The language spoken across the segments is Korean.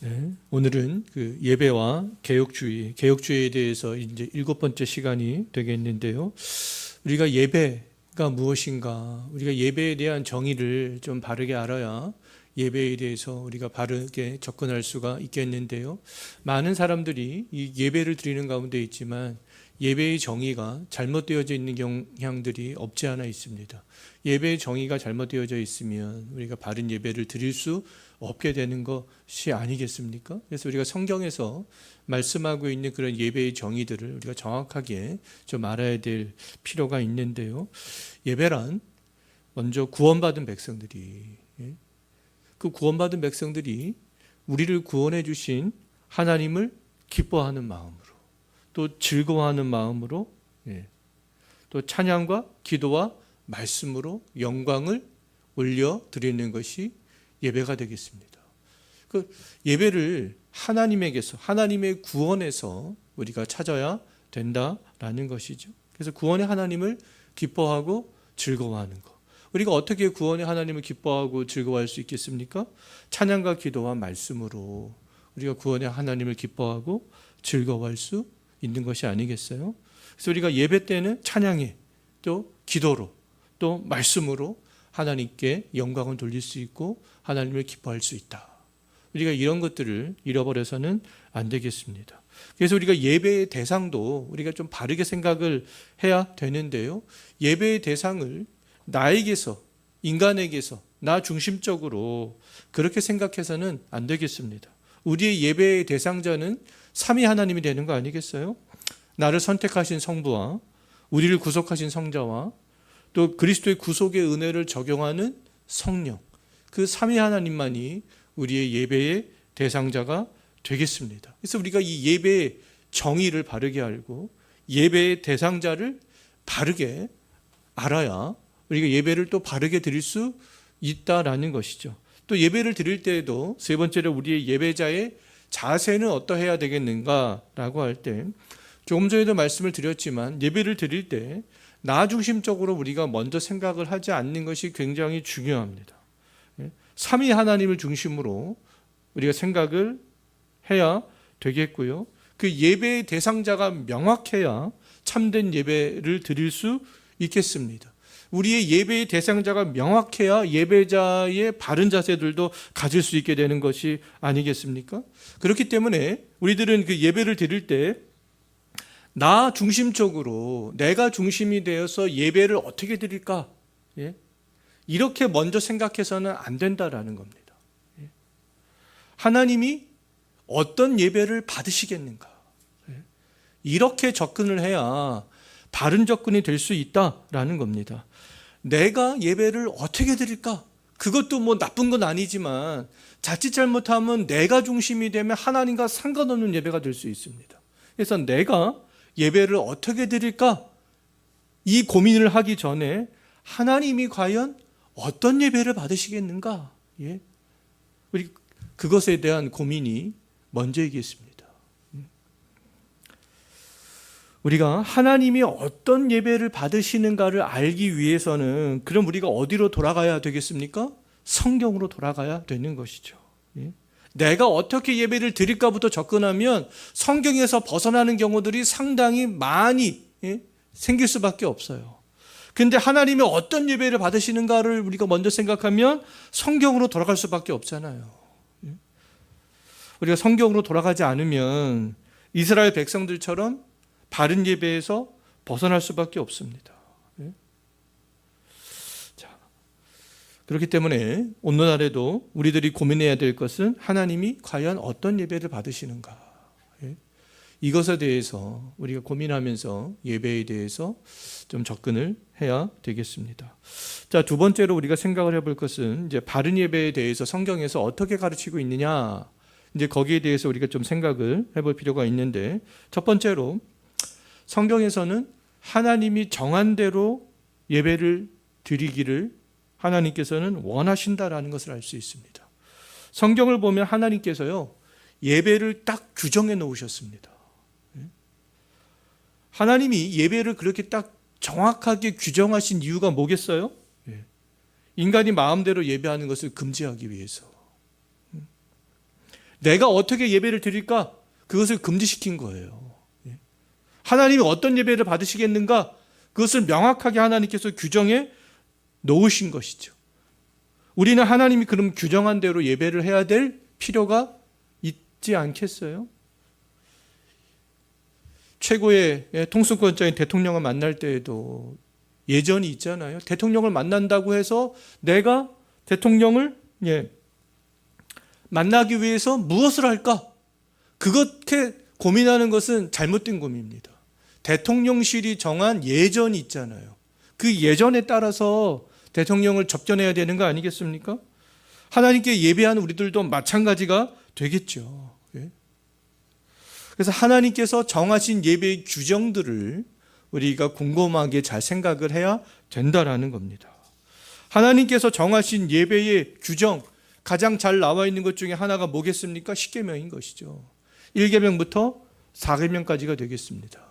네, 오늘은 그 예배와 개혁주의에 대해서 이제 7번째 시간이 되겠는데요. 우리가 예배가 무엇인가, 우리가 예배에 대한 정의를 좀 바르게 알아야 예배에 대해서 우리가 바르게 접근할 수가 있겠는데요. 많은 사람들이 이 예배를 드리는 가운데 있지만 예배의 정의가 잘못되어져 있는 경향들이 없지 않아 있습니다. 예배의 정의가 잘못되어져 있으면 우리가 바른 예배를 드릴 수 없게 되는 것이 아니겠습니까? 그래서 우리가 성경에서 말씀하고 있는 그런 예배의 정의들을 우리가 정확하게 좀 알아야 될 필요가 있는데요. 예배란 먼저 구원받은 백성들이, 그 구원받은 백성들이 우리를 구원해 주신 하나님을 기뻐하는 마음으로, 또 즐거워하는 마음으로, 또 찬양과 기도와 말씀으로 영광을 올려드리는 것이 예배가 되겠습니다. 그 예배를 하나님에게서, 하나님의 구원에서 우리가 찾아야 된다라는 것이죠. 그래서 구원의 하나님을 기뻐하고 즐거워하는 것. 우리가 어떻게 구원의 하나님을 기뻐하고 즐거워할 수 있겠습니까? 찬양과 기도와 말씀으로 우리가 구원의 하나님을 기뻐하고 즐거워할 수 있는 것이 아니겠어요? 그래서 우리가 예배 때는 찬양에, 또 기도로, 또 말씀으로 하나님께 영광을 돌릴 수 있고 하나님을 기뻐할 수 있다. 우리가 이런 것들을 잃어버려서는 안 되겠습니다. 그래서 우리가 예배의 대상도 우리가 좀 바르게 생각을 해야 되는데요. 예배의 대상을 나에게서, 인간에게서, 나 중심적으로 그렇게 생각해서는 안 되겠습니다. 우리의 예배의 대상자는 삼위 하나님이 되는 거 아니겠어요? 나를 선택하신 성부와 우리를 구속하신 성자와 또 그리스도의 구속의 은혜를 적용하는 성령, 그 삼위 하나님만이 우리의 예배의 대상자가 되겠습니다. 그래서 우리가 이 예배의 정의를 바르게 알고 예배의 대상자를 바르게 알아야 우리가 예배를 또 바르게 드릴 수 있다라는 것이죠. 또 예배를 드릴 때에도 세 번째로 우리의 예배자의 자세는 어떠해야 되겠는가라고 할 때, 조금 전에도 말씀을 드렸지만 예배를 드릴 때 나 중심적으로 우리가 먼저 생각을 하지 않는 것이 굉장히 중요합니다. 삼위 하나님을 중심으로 우리가 생각을 해야 되겠고요. 그 예배의 대상자가 명확해야 참된 예배를 드릴 수 있겠습니다. 우리의 예배의 대상자가 명확해야 예배자의 바른 자세들도 가질 수 있게 되는 것이 아니겠습니까? 그렇기 때문에 우리들은 그 예배를 드릴 때 나 중심적으로, 내가 중심이 되어서 예배를 어떻게 드릴까? 이렇게 먼저 생각해서는 안 된다라는 겁니다. 하나님이 어떤 예배를 받으시겠는가? 이렇게 접근을 해야 바른 접근이 될 수 있다라는 겁니다. 내가 예배를 어떻게 드릴까? 그것도 뭐 나쁜 건 아니지만 자칫 잘못하면 내가 중심이 되면 하나님과 상관없는 예배가 될 수 있습니다. 그래서 내가 예배를 어떻게 드릴까? 이 고민을 하기 전에 하나님이 과연 어떤 예배를 받으시겠는가? 우리 그것에 대한 고민이 먼저이겠습니다. 우리가 하나님이 어떤 예배를 받으시는가를 알기 위해서는 그럼 우리가 어디로 돌아가야 되겠습니까? 성경으로 돌아가야 되는 것이죠. 내가 어떻게 예배를 드릴까부터 접근하면 성경에서 벗어나는 경우들이 상당히 많이 생길 수밖에 없어요. 근데 하나님이 어떤 예배를 받으시는가를 우리가 먼저 생각하면 성경으로 돌아갈 수밖에 없잖아요. 우리가 성경으로 돌아가지 않으면 이스라엘 백성들처럼 바른 예배에서 벗어날 수밖에 없습니다. 그렇기 때문에 오늘날에도 우리들이 고민해야 될 것은 하나님이 과연 어떤 예배를 받으시는가. 이것에 대해서 우리가 고민하면서 예배에 대해서 좀 접근을 해야 되겠습니다. 자, 두 번째로 우리가 생각을 해볼 것은 이제 바른 예배에 대해서 성경에서 어떻게 가르치고 있느냐. 이제 거기에 대해서 우리가 좀 생각을 해볼 필요가 있는데, 첫 번째로 성경에서는 하나님이 정한 대로 예배를 드리기를 하나님께서는 원하신다라는 것을 알 수 있습니다. 성경을 보면 하나님께서요, 예배를 딱 규정해 놓으셨습니다. 하나님이 예배를 그렇게 딱 정확하게 규정하신 이유가 뭐겠어요? 인간이 마음대로 예배하는 것을 금지하기 위해서. 내가 어떻게 예배를 드릴까? 그것을 금지시킨 거예요. 하나님이 어떤 예배를 받으시겠는가? 그것을 명확하게 하나님께서 규정해 놓으신 것이죠. 우리는 하나님이 그럼 규정한 대로 예배를 해야 될 필요가 있지 않겠어요? 최고의 통수권자인 대통령을 만날 때에도 예전이 있잖아요. 대통령을 만난다고 해서 내가 대통령을 만나기 위해서 무엇을 할까? 그렇게 고민하는 것은 잘못된 고민입니다. 대통령실이 정한 예전이 있잖아요. 그 예전에 따라서 대통령을 접견해야 되는 거 아니겠습니까? 하나님께 예배하는 우리들도 마찬가지가 되겠죠. 그래서 하나님께서 정하신 예배의 규정들을 우리가 곰곰하게 잘 생각을 해야 된다라는 겁니다. 하나님께서 정하신 예배의 규정, 가장 잘 나와 있는 것 중에 하나가 뭐겠습니까? 10계명인 것이죠. 1계명부터 4계명까지가 되겠습니다.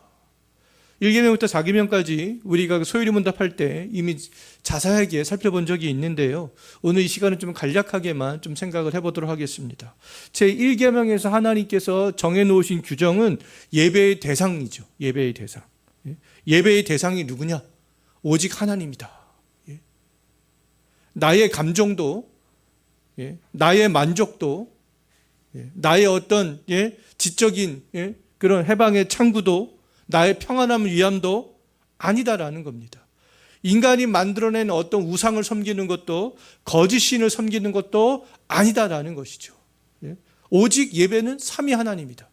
1계명부터 4계명까지 우리가 소유리문답할 때 이미 자세하게 살펴본 적이 있는데요. 오늘 이 시간은 좀 간략하게만 좀 생각을 해보도록 하겠습니다. 제1계명에서 하나님께서 정해놓으신 규정은 예배의 대상이죠. 예배의 대상. 예배의 대상이 누구냐? 오직 하나님이다. 나의 감정도, 나의 만족도, 나의 어떤 지적인 그런 해방의 창구도, 나의 평안함을 위함도 아니다라는 겁니다. 인간이 만들어낸 어떤 우상을 섬기는 것도, 거짓 신을 섬기는 것도 아니다라는 것이죠. 오직 예배는 삼위 하나님이다.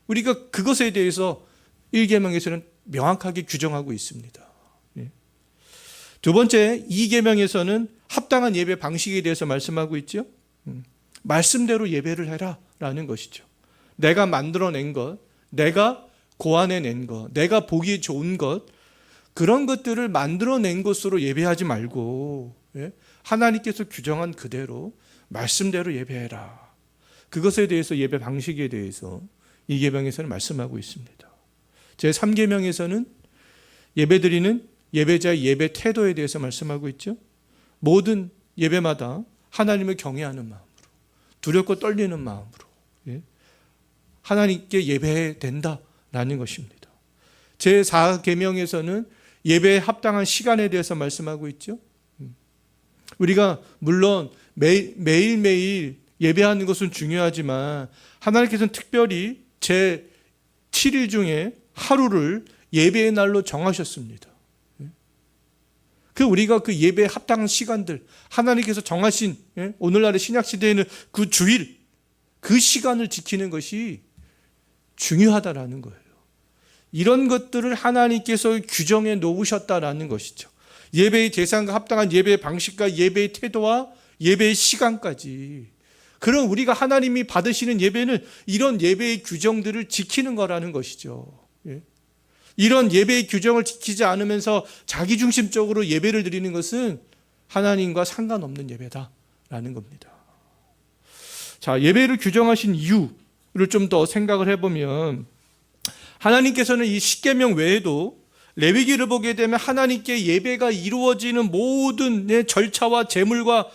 우리가 그것에 대해서 1계명에서는 명확하게 규정하고 있습니다. 두 번째, 2계명에서는 합당한 예배 방식에 대해서 말씀하고 있죠. 말씀대로 예배를 해라 라는 것이죠. 내가 만들어낸 것, 내가 고안해낸 것, 내가 보기 좋은 것, 그런 것들을 만들어낸 것으로 예배하지 말고 하나님께서 규정한 그대로 말씀대로 예배해라. 그것에 대해서 예배 방식에 대해서 2계명에서는 말씀하고 있습니다. 제3계명에서는 예배드리는 예배자의 예배 태도에 대해서 말씀하고 있죠. 모든 예배마다 하나님을 경외하는 마음으로, 두렵고 떨리는 마음으로 하나님께 예배해야 된다라는 것입니다. 제4계명에서는 예배에 합당한 시간에 대해서 말씀하고 있죠. 우리가 물론 매일매일 예배하는 것은 중요하지만 하나님께서는 특별히 제7일 중에 하루를 예배의 날로 정하셨습니다. 우리가 그 예배에 합당한 시간들, 하나님께서 정하신 오늘날의 신약시대에는 그 주일, 그 시간을 지키는 것이 중요하다라는 거예요. 이런 것들을 하나님께서 규정해 놓으셨다라는 것이죠. 예배의 대상과 합당한 예배의 방식과 예배의 태도와 예배의 시간까지. 그럼 우리가 하나님이 받으시는 예배는 이런 예배의 규정들을 지키는 거라는 것이죠. 이런 예배의 규정을 지키지 않으면서 자기중심적으로 예배를 드리는 것은 하나님과 상관없는 예배다라는 겁니다. 자, 예배를 규정하신 이유를 좀 더 생각을 해보면 하나님께서는 이 10계명 외에도 레위기를 보게 되면 하나님께 예배가 이루어지는 모든 절차와 제물과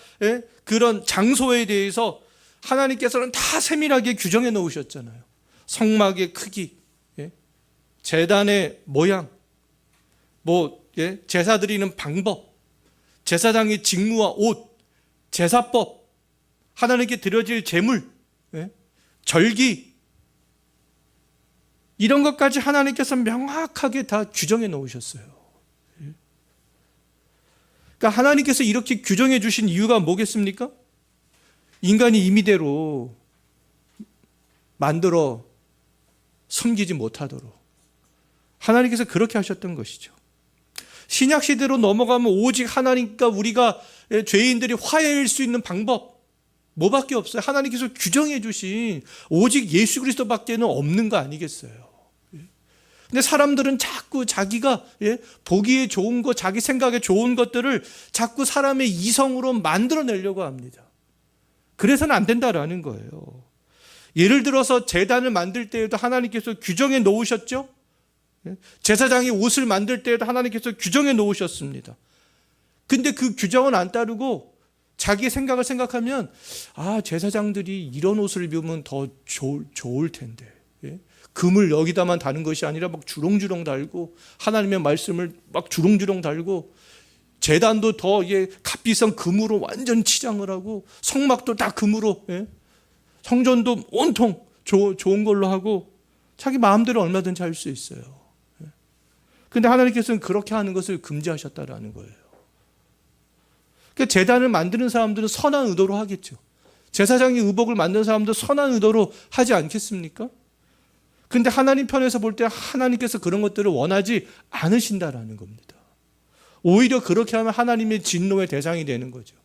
그런 장소에 대해서 하나님께서는 다 세밀하게 규정해 놓으셨잖아요. 성막의 크기, 제단의 모양, 제사 드리는 방법, 제사장의 직무와 옷, 제사법, 하나님께 드려질 제물, 절기, 이런 것까지 하나님께서 명확하게 다 규정해 놓으셨어요. 그러니까 하나님께서 이렇게 규정해 주신 이유가 뭐겠습니까? 인간이 임의대로 만들어 섬기지 못하도록 하나님께서 그렇게 하셨던 것이죠. 신약시대로 넘어가면 오직 하나님과 우리가 죄인들이 화해할 수 있는 방법 뭐밖에 없어요. 하나님께서 규정해 주신 오직 예수 그리스도밖에는 없는 거 아니겠어요. 근데 사람들은 자꾸 자기가 보기에 좋은 것, 자기 생각에 좋은 것들을 자꾸 사람의 이성으로 만들어내려고 합니다. 그래서는 안 된다라는 거예요. 예를 들어서 제단을 만들 때에도 하나님께서 규정해 놓으셨죠. 제사장이 옷을 만들 때에도 하나님께서 규정해 놓으셨습니다. 근데 그 규정은 안 따르고 자기의 생각을 생각하면 제사장들이 이런 옷을 입으면 더 좋을 텐데, 예? 금을 여기다만 다는 것이 아니라 막 주렁주렁 달고 하나님의 말씀을 막 주렁주렁 달고 제단도 더 값비싼 금으로 완전 치장을 하고 성막도 다 금으로, 예? 성전도 온통 좋은 걸로 하고 자기 마음대로 얼마든지 할 수 있어요. 그런데 하나님께서는 그렇게 하는 것을 금지하셨다라는 거예요. 그러니까 제단을 만드는 사람들은 선한 의도로 하겠죠. 제사장의 의복을 만드는 사람도 선한 의도로 하지 않겠습니까? 그런데 하나님 편에서 볼 때 하나님께서 그런 것들을 원하지 않으신다라는 겁니다. 오히려 그렇게 하면 하나님의 진노의 대상이 되는 거죠.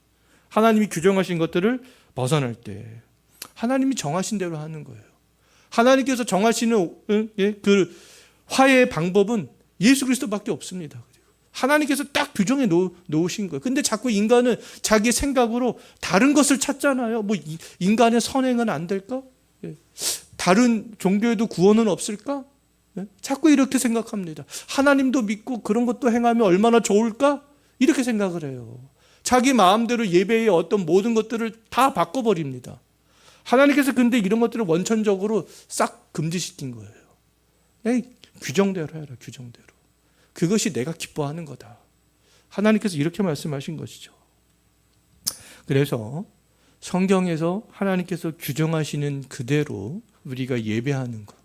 하나님이 규정하신 것들을 벗어날 때 하나님이 정하신 대로 하는 거예요. 하나님께서 정하시는 그 화해의 방법은 예수 그리스도밖에 없습니다. 하나님께서 딱 규정해 놓으신 거예요. 근데 자꾸 인간은 자기 생각으로 다른 것을 찾잖아요. 뭐 인간의 선행은 안 될까? 다른 종교에도 구원은 없을까? 자꾸 이렇게 생각합니다. 하나님도 믿고 그런 것도 행하면 얼마나 좋을까? 이렇게 생각을 해요. 자기 마음대로 예배의 어떤 모든 것들을 다 바꿔버립니다. 하나님께서 근데 이런 것들을 원천적으로 싹 금지시킨 거예요. 규정대로 해라, 규정대로. 그것이 내가 기뻐하는 거다. 하나님께서 이렇게 말씀하신 것이죠. 그래서 성경에서 하나님께서 규정하시는 그대로 우리가 예배하는 것,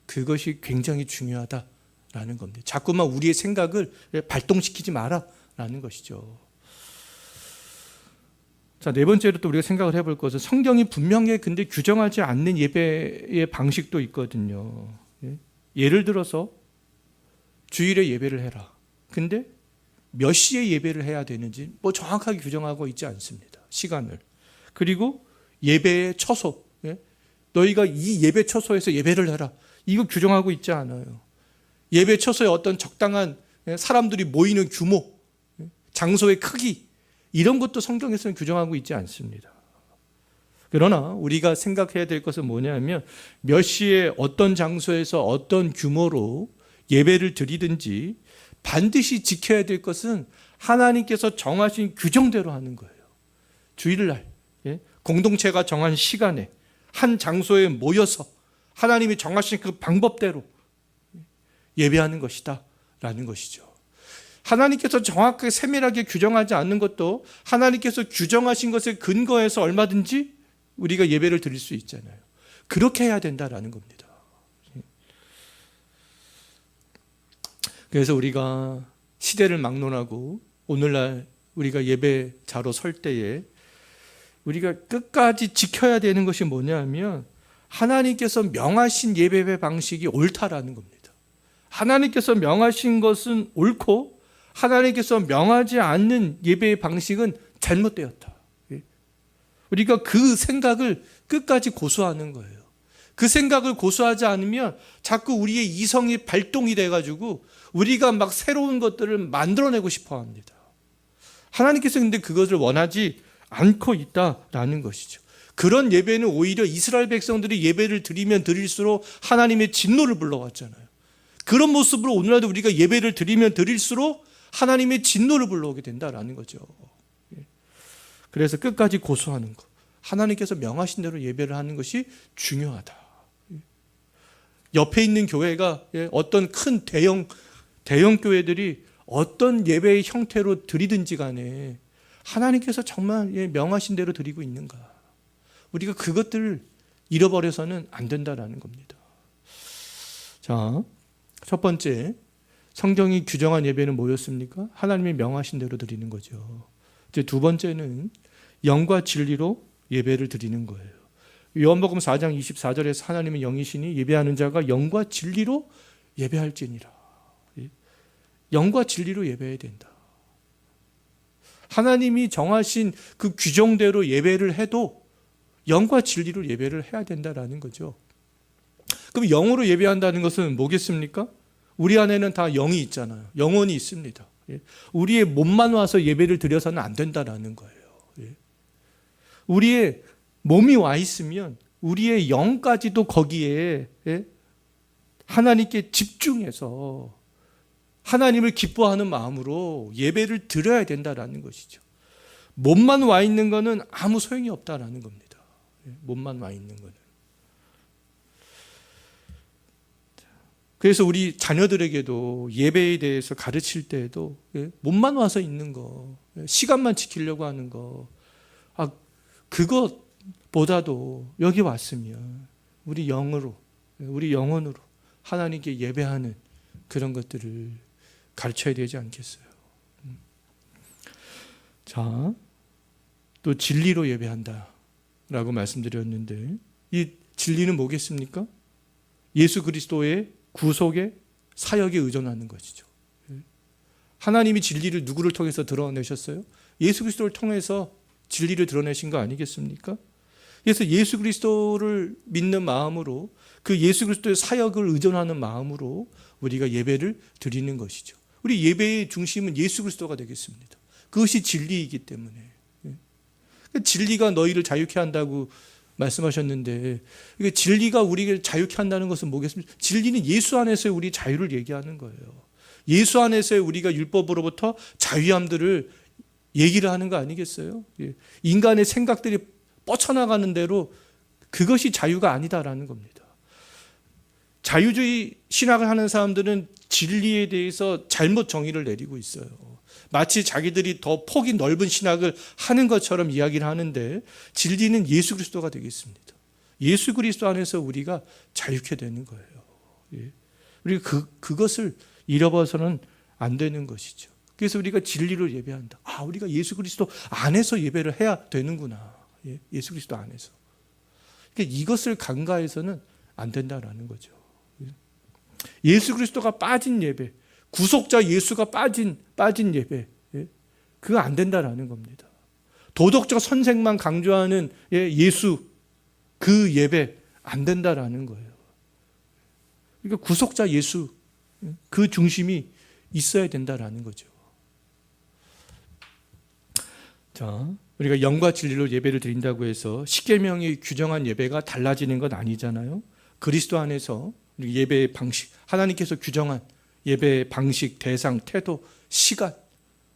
그것이 굉장히 중요하다라는 겁니다. 자꾸만 우리의 생각을 발동시키지 마라라는 것이죠. 자, 네 번째로 또 우리가 생각을 해볼 것은 성경이 분명히 근데 규정하지 않는 예배의 방식도 있거든요. 예를 들어서 주일에 예배를 해라. 근데 몇 시에 예배를 해야 되는지 정확하게 규정하고 있지 않습니다. 시간을. 그리고 예배의 처소. 너희가 이 예배 처소에서 예배를 해라. 이거 규정하고 있지 않아요. 예배 처소에 어떤 적당한 사람들이 모이는 규모, 장소의 크기, 이런 것도 성경에서는 규정하고 있지 않습니다. 그러나 우리가 생각해야 될 것은 뭐냐면 몇 시에 어떤 장소에서 어떤 규모로 예배를 드리든지 반드시 지켜야 될 것은 하나님께서 정하신 규정대로 하는 거예요. 주일날 공동체가 정한 시간에 한 장소에 모여서 하나님이 정하신 그 방법대로 예배하는 것이다 라는 것이죠. 하나님께서 정확하게 세밀하게 규정하지 않는 것도 하나님께서 규정하신 것에 근거해서 얼마든지 우리가 예배를 드릴 수 있잖아요. 그렇게 해야 된다라는 겁니다. 그래서 우리가 시대를 막론하고 오늘날 우리가 예배자로 설 때에 우리가 끝까지 지켜야 되는 것이 뭐냐면 하나님께서 명하신 예배 방식이 옳다라는 겁니다. 하나님께서 명하신 것은 옳고 하나님께서 명하지 않는 예배의 방식은 잘못되었다. 우리가 그 생각을 끝까지 고수하는 거예요. 그 생각을 고수하지 않으면 자꾸 우리의 이성이 발동이 돼가지고 우리가 막 새로운 것들을 만들어내고 싶어 합니다. 하나님께서 근데 그것을 원하지 않고 있다라는 것이죠. 그런 예배는 오히려 이스라엘 백성들이 예배를 드리면 드릴수록 하나님의 진노를 불러왔잖아요. 그런 모습으로 오늘날도 우리가 예배를 드리면 드릴수록 하나님의 진노를 불러오게 된다라는 거죠. 그래서 끝까지 고수하는 것, 하나님께서 명하신 대로 예배를 하는 것이 중요하다. 옆에 있는 교회가 어떤 큰 대형 교회들이 어떤 예배의 형태로 드리든지 간에 하나님께서 정말 명하신 대로 드리고 있는가, 우리가 그것들을 잃어버려서는 안 된다라는 겁니다. 자, 첫 번째, 성경이 규정한 예배는 뭐였습니까? 하나님이 명하신 대로 드리는 거죠. 이제 두 번째는 영과 진리로 예배를 드리는 거예요. 요한복음 4장 24절에서 하나님은 영이시니 예배하는 자가 영과 진리로 예배할지니라. 영과 진리로 예배해야 된다. 하나님이 정하신 그 규정대로 예배를 해도 영과 진리로 예배를 해야 된다라는 거죠. 그럼 영으로 예배한다는 것은 뭐겠습니까? 우리 안에는 다 영이 있잖아요. 영혼이 있습니다. 우리의 몸만 와서 예배를 드려서는 안 된다라는 거예요. 우리의 몸이 와 있으면 우리의 영까지도 거기에 하나님께 집중해서 하나님을 기뻐하는 마음으로 예배를 드려야 된다라는 것이죠. 몸만 와 있는 거는 아무 소용이 없다라는 겁니다. 몸만 와 있는 거는. 그래서 우리 자녀들에게도 예배에 대해서 가르칠 때에도 몸만 와서 있는 거, 시간만 지키려고 하는 거, 그것보다도 여기 왔으면 우리 영으로, 우리 영혼으로 하나님께 예배하는 그런 것들을 가르쳐야 되지 않겠어요? 자, 또 진리로 예배한다라고 말씀드렸는데, 이 진리는 뭐겠습니까? 예수 그리스도의 구속의 사역에 의존하는 것이죠. 하나님이 진리를 누구를 통해서 드러내셨어요? 예수 그리스도를 통해서 진리를 드러내신 거 아니겠습니까? 그래서 예수 그리스도를 믿는 마음으로, 그 예수 그리스도의 사역을 의존하는 마음으로 우리가 예배를 드리는 것이죠. 우리 예배의 중심은 예수 그리스도가 되겠습니다. 그것이 진리이기 때문에. 진리가 너희를 자유케 한다고 말씀하셨는데, 진리가 우리를 자유케 한다는 것은 뭐겠습니까? 진리는 예수 안에서의 우리 자유를 얘기하는 거예요. 예수 안에서의 우리가 율법으로부터 자유함들을 얘기를 하는 거 아니겠어요? 인간의 생각들이 뻗쳐나가는 대로 그것이 자유가 아니다라는 겁니다. 자유주의 신학을 하는 사람들은 진리에 대해서 잘못 정의를 내리고 있어요. 마치 자기들이 더 폭이 넓은 신학을 하는 것처럼 이야기를 하는데, 진리는 예수 그리스도가 되겠습니다. 예수 그리스도 안에서 우리가 자유케 되는 거예요. 우리가 그것을 잃어버려서는 안 되는 것이죠. 그래서 우리가 진리로 예배한다. 우리가 예수 그리스도 안에서 예배를 해야 되는구나. 예수 그리스도 안에서. 그러니까 이것을 간과해서는 안 된다라는 거죠. 예수 그리스도가 빠진 예배, 구속자 예수가 빠진 예배, 그거 안 된다라는 겁니다. 도덕적 선생만 강조하는 예수, 그 예배 안 된다라는 거예요. 그러니까 구속자 예수, 그 중심이 있어야 된다라는 거죠. 자, 우리가 영과 진리로 예배를 드린다고 해서 십계명이 규정한 예배가 달라지는 건 아니잖아요. 그리스도 안에서 예배의 방식, 하나님께서 규정한 예배의 방식, 대상, 태도, 시간,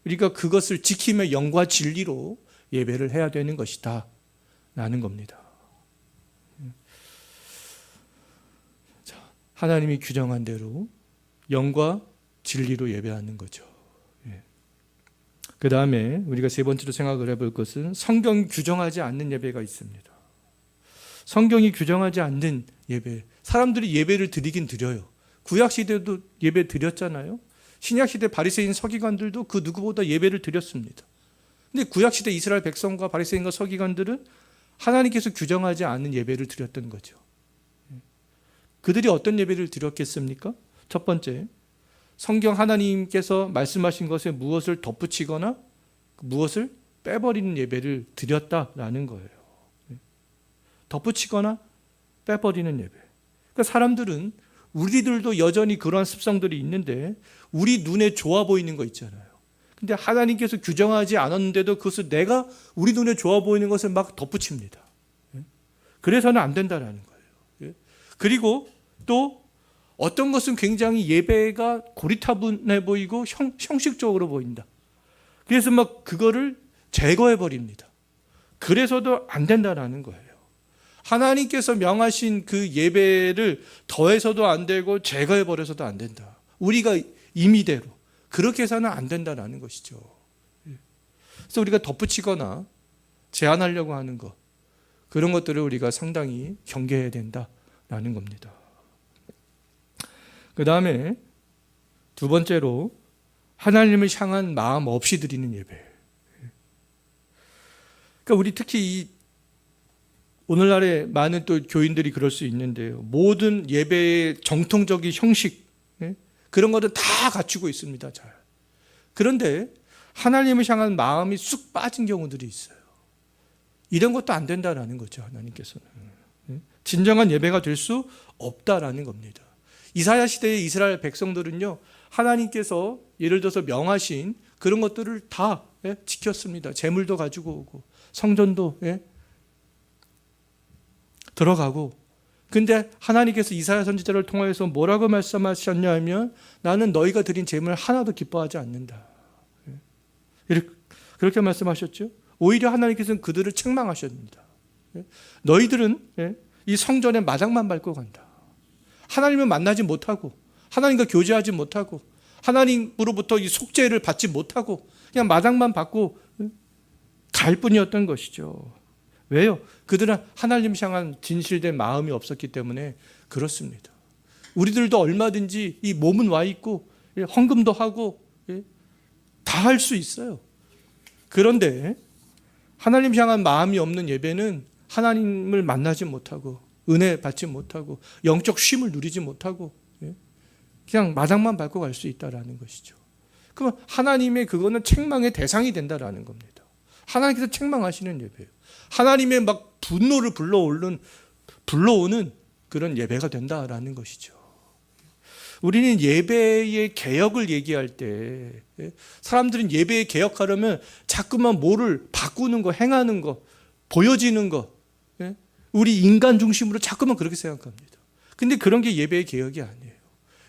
우리가 그것을 지키며 영과 진리로 예배를 해야 되는 것이다 라는 겁니다. 자, 하나님이 규정한 대로 영과 진리로 예배하는 거죠. 그 다음에 우리가 세 번째로 생각을 해볼 것은 성경이 규정하지 않는 예배가 있습니다. 성경이 규정하지 않는 예배, 사람들이 예배를 드리긴 드려요. 구약시대도 예배 드렸잖아요. 신약시대 바리새인 서기관들도 그 누구보다 예배를 드렸습니다. 근데 구약시대 이스라엘 백성과 바리새인과 서기관들은 하나님께서 규정하지 않는 예배를 드렸던 거죠. 그들이 어떤 예배를 드렸겠습니까? 첫 번째, 성경 하나님께서 말씀하신 것에 무엇을 덧붙이거나 무엇을 빼버리는 예배를 드렸다라는 거예요. 덧붙이거나 빼버리는 예배. 그러니까 사람들은, 우리들도 여전히 그러한 습성들이 있는데, 우리 눈에 좋아 보이는 거 있잖아요. 근데 하나님께서 규정하지 않았는데도 그것을 내가 우리 눈에 좋아 보이는 것을 막 덧붙입니다. 그래서는 안 된다라는 거예요. 그리고 또 어떤 것은 굉장히 예배가 고리타분해 보이고 형식적으로 보인다. 그래서 막 그거를 제거해 버립니다. 그래서도 안 된다라는 거예요. 하나님께서 명하신 그 예배를 더해서도 안 되고 제거해 버려서도 안 된다. 우리가 임의대로 그렇게 해서는 안 된다라는 것이죠. 그래서 우리가 덧붙이거나 제한하려고 하는 것, 그런 것들을 우리가 상당히 경계해야 된다라는 겁니다. 그 다음에 두 번째로 하나님을 향한 마음 없이 드리는 예배. 그러니까 우리 특히 오늘날에 많은 또 교인들이 그럴 수 있는데요. 모든 예배의 정통적인 형식, 그런 것은 다 갖추고 있습니다. 잘. 그런데 하나님을 향한 마음이 쑥 빠진 경우들이 있어요. 이런 것도 안 된다라는 거죠. 하나님께서는. 진정한 예배가 될 수 없다라는 겁니다. 이사야 시대의 이스라엘 백성들은요, 하나님께서 예를 들어서 명하신 그런 것들을 다 지켰습니다. 제물도 가지고 오고 성전도 들어가고. 근데 하나님께서 이사야 선지자를 통해서 뭐라고 말씀하셨냐 하면, 나는 너희가 드린 제물 하나도 기뻐하지 않는다. 그렇게 말씀하셨죠. 오히려 하나님께서는 그들을 책망하셨습니다. 너희들은 이 성전에 마당만 밟고 간다. 하나님을 만나지 못하고 하나님과 교제하지 못하고 하나님으로부터 이 속죄를 받지 못하고 그냥 마당만 밟고 갈 뿐이었던 것이죠. 왜요? 그들은 하나님 향한 진실된 마음이 없었기 때문에 그렇습니다. 우리들도 얼마든지 이 몸은 와 있고 헌금도 하고 다 할 수 있어요. 그런데 하나님 향한 마음이 없는 예배는 하나님을 만나지 못하고 은혜 받지 못하고 영적 쉼을 누리지 못하고 그냥 마당만 밟고 갈 수 있다라는 것이죠. 그러면 하나님의 그거는 책망의 대상이 된다라는 겁니다. 하나님께서 책망하시는 예배예요. 하나님의 막 분노를 불러오는 그런 예배가 된다라는 것이죠. 우리는 예배의 개혁을 얘기할 때 사람들은 예배의 개혁하려면 자꾸만 뭐를 바꾸는 거, 행하는 거, 보여지는 거, 우리 인간 중심으로 자꾸만 그렇게 생각합니다. 근데 그런 게 예배의 개혁이 아니에요.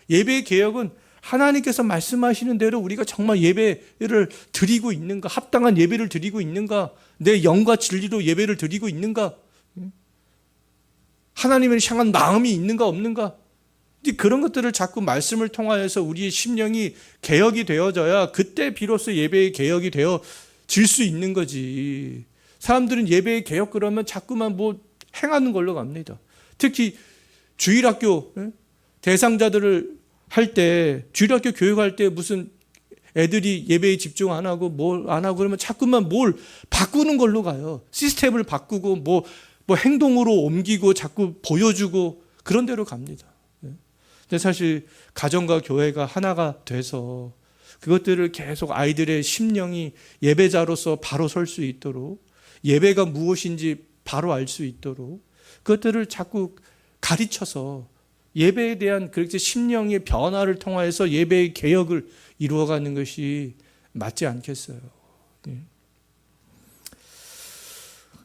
예배의 개혁은 하나님께서 말씀하시는 대로 우리가 정말 예배를 드리고 있는가, 합당한 예배를 드리고 있는가, 내 영과 진리로 예배를 드리고 있는가, 하나님을 향한 마음이 있는가 없는가, 그런 것들을 자꾸 말씀을 통하여서 우리의 심령이 개혁이 되어져야 그때 비로소 예배의 개혁이 되어질 수 있는 거지. 사람들은 예배의 개혁 그러면 자꾸만 뭐 행하는 걸로 갑니다. 특히 주일학교 대상자들을 할 때, 주일학교 교육할 때 무슨 애들이 예배에 집중 안 하고 뭘 안 하고 그러면 자꾸만 뭘 바꾸는 걸로 가요. 시스템을 바꾸고 뭐 행동으로 옮기고 자꾸 보여주고 그런 데로 갑니다. 근데 사실 가정과 교회가 하나가 돼서 그것들을 계속 아이들의 심령이 예배자로서 바로 설 수 있도록, 예배가 무엇인지 바로 알 수 있도록 그것들을 자꾸 가르쳐서 예배에 대한 그렇게 심령의 변화를 통하여서 예배의 개혁을 이루어가는 것이 맞지 않겠어요.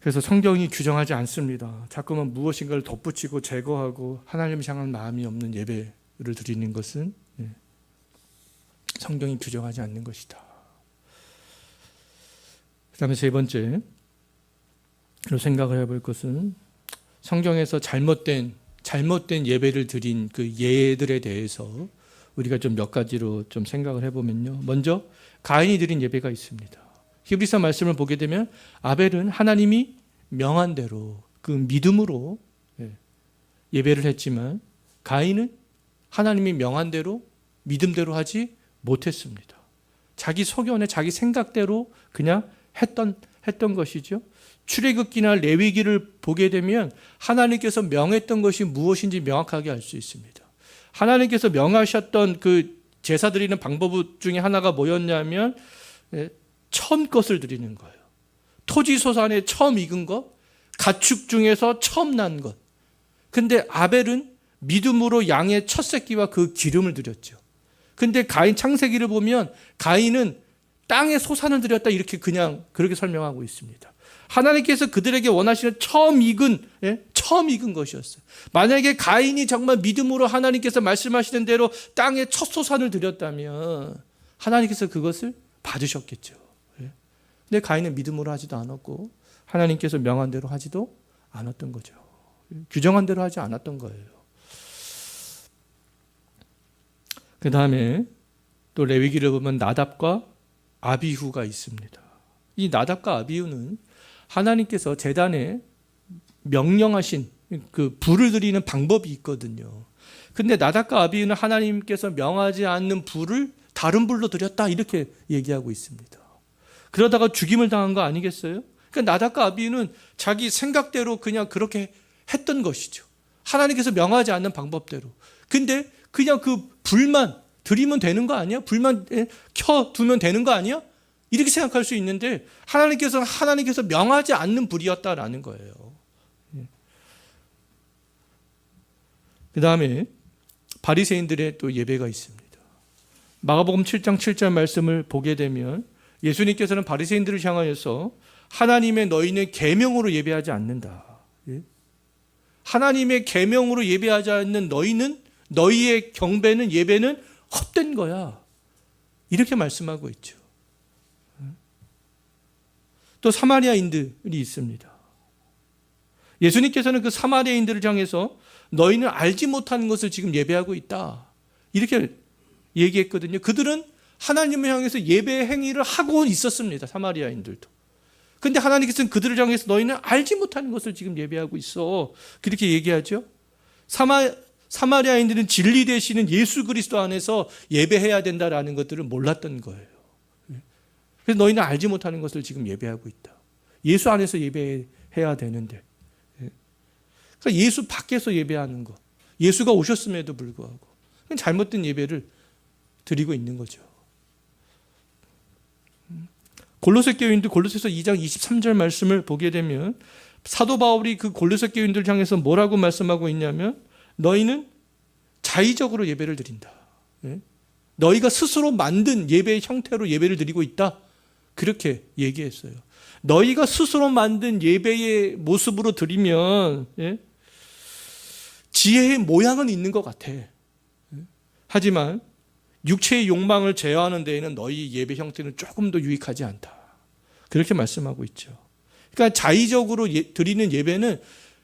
그래서 성경이 규정하지 않습니다. 자꾸만 무엇인가를 덧붙이고 제거하고 하나님을 향한 마음이 없는 예배를 드리는 것은 성경이 규정하지 않는 것이다. 그 다음에 세 번째로 생각을 해볼 것은 성경에서 잘못된 예배를 드린 그 예들에 대해서 우리가 좀 몇 가지로 좀 생각을 해보면요. 먼저 가인이 드린 예배가 있습니다. 히브리서 말씀을 보게 되면 아벨은 하나님이 명한 대로 그 믿음으로 예배를 했지만 가인은 하나님이 명한 대로 믿음대로 하지 못했습니다. 자기 소견에 자기 생각대로 그냥 했던 것이죠. 출애굽기나 레위기를 보게 되면 하나님께서 명했던 것이 무엇인지 명확하게 알 수 있습니다. 하나님께서 명하셨던 그 제사 드리는 방법 중에 하나가 뭐였냐면 처음 것을 드리는 거예요. 토지 소산에 처음 익은 것, 가축 중에서 처음 난 것. 근데 아벨은 믿음으로 양의 첫 새끼와 그 기름을 드렸죠. 근데 가인 창세기를 보면 가인은 땅에 소산을 드렸다 이렇게 그냥 그렇게 설명하고 있습니다. 하나님께서 그들에게 원하시는 처음 익은 것이었어요. 만약에 가인이 정말 믿음으로 하나님께서 말씀하시는 대로 땅에 첫 소산을 드렸다면 하나님께서 그것을 받으셨겠죠. 근데 가인은 믿음으로 하지도 않았고 하나님께서 명한 대로 하지도 않았던 거죠. 규정한 대로 하지 않았던 거예요. 그 다음에 또 레위기를 보면 나답과 아비후가 있습니다. 이 나답과 아비후는 하나님께서 제단에 명령하신 그 불을 드리는 방법이 있거든요. 근데 나답과 아비후는 하나님께서 명하지 않는 불을 다른 불로 드렸다 이렇게 얘기하고 있습니다. 그러다가 죽임을 당한 거 아니겠어요? 그러니까 나답과 아비후는 자기 생각대로 그냥 그렇게 했던 것이죠. 하나님께서 명하지 않는 방법대로. 근데 그냥 그 불만 드리면 되는 거 아니야? 불만 켜두면 되는 거 아니야? 이렇게 생각할 수 있는데 하나님께서 명하지 않는 불이었다라는 거예요. 그 다음에 바리새인들의 또 예배가 있습니다. 마가복음 7장 7절 말씀을 보게 되면 예수님께서는 바리새인들을 향하여서 하나님의 너희는 계명으로 예배하지 않는다. 하나님의 계명으로 예배하지 않는 너희의 경배는 예배는 헛된 거야. 이렇게 말씀하고 있죠. 또 사마리아인들이 있습니다. 예수님께서는 그 사마리아인들을 향해서 너희는 알지 못하는 것을 지금 예배하고 있다, 이렇게 얘기했거든요. 그들은 하나님을 향해서 예배 행위를 하고 있었습니다. 사마리아인들도. 근데 하나님께서는 그들을 향해서 너희는 알지 못하는 것을 지금 예배하고 있어, 그렇게 얘기하죠. 사마리아인들은 진리 되시는 예수 그리스도 안에서 예배해야 된다라는 것들을 몰랐던 거예요. 그래서 너희는 알지 못하는 것을 지금 예배하고 있다. 예수 안에서 예배해야 되는데, 그러니까 예수 밖에서 예배하는 것, 예수가 오셨음에도 불구하고 잘못된 예배를 드리고 있는 거죠. 골로새 교인들, 골로새서 2장 23절 말씀을 보게 되면 사도 바울이 그 골로새 교인들 향해서 뭐라고 말씀하고 있냐면, 너희는 자의적으로 예배를 드린다. 너희가 스스로 만든 예배의 형태로 예배를 드리고 있다, 그렇게 얘기했어요. 너희가 스스로 만든 예배의 모습으로 드리면 지혜의 모양은 있는 것 같아. 하지만 육체의 욕망을 제어하는 데에는 너희 예배 형태는 조금 더 유익하지 않다, 그렇게 말씀하고 있죠. 그러니까 자의적으로 드리는 예배는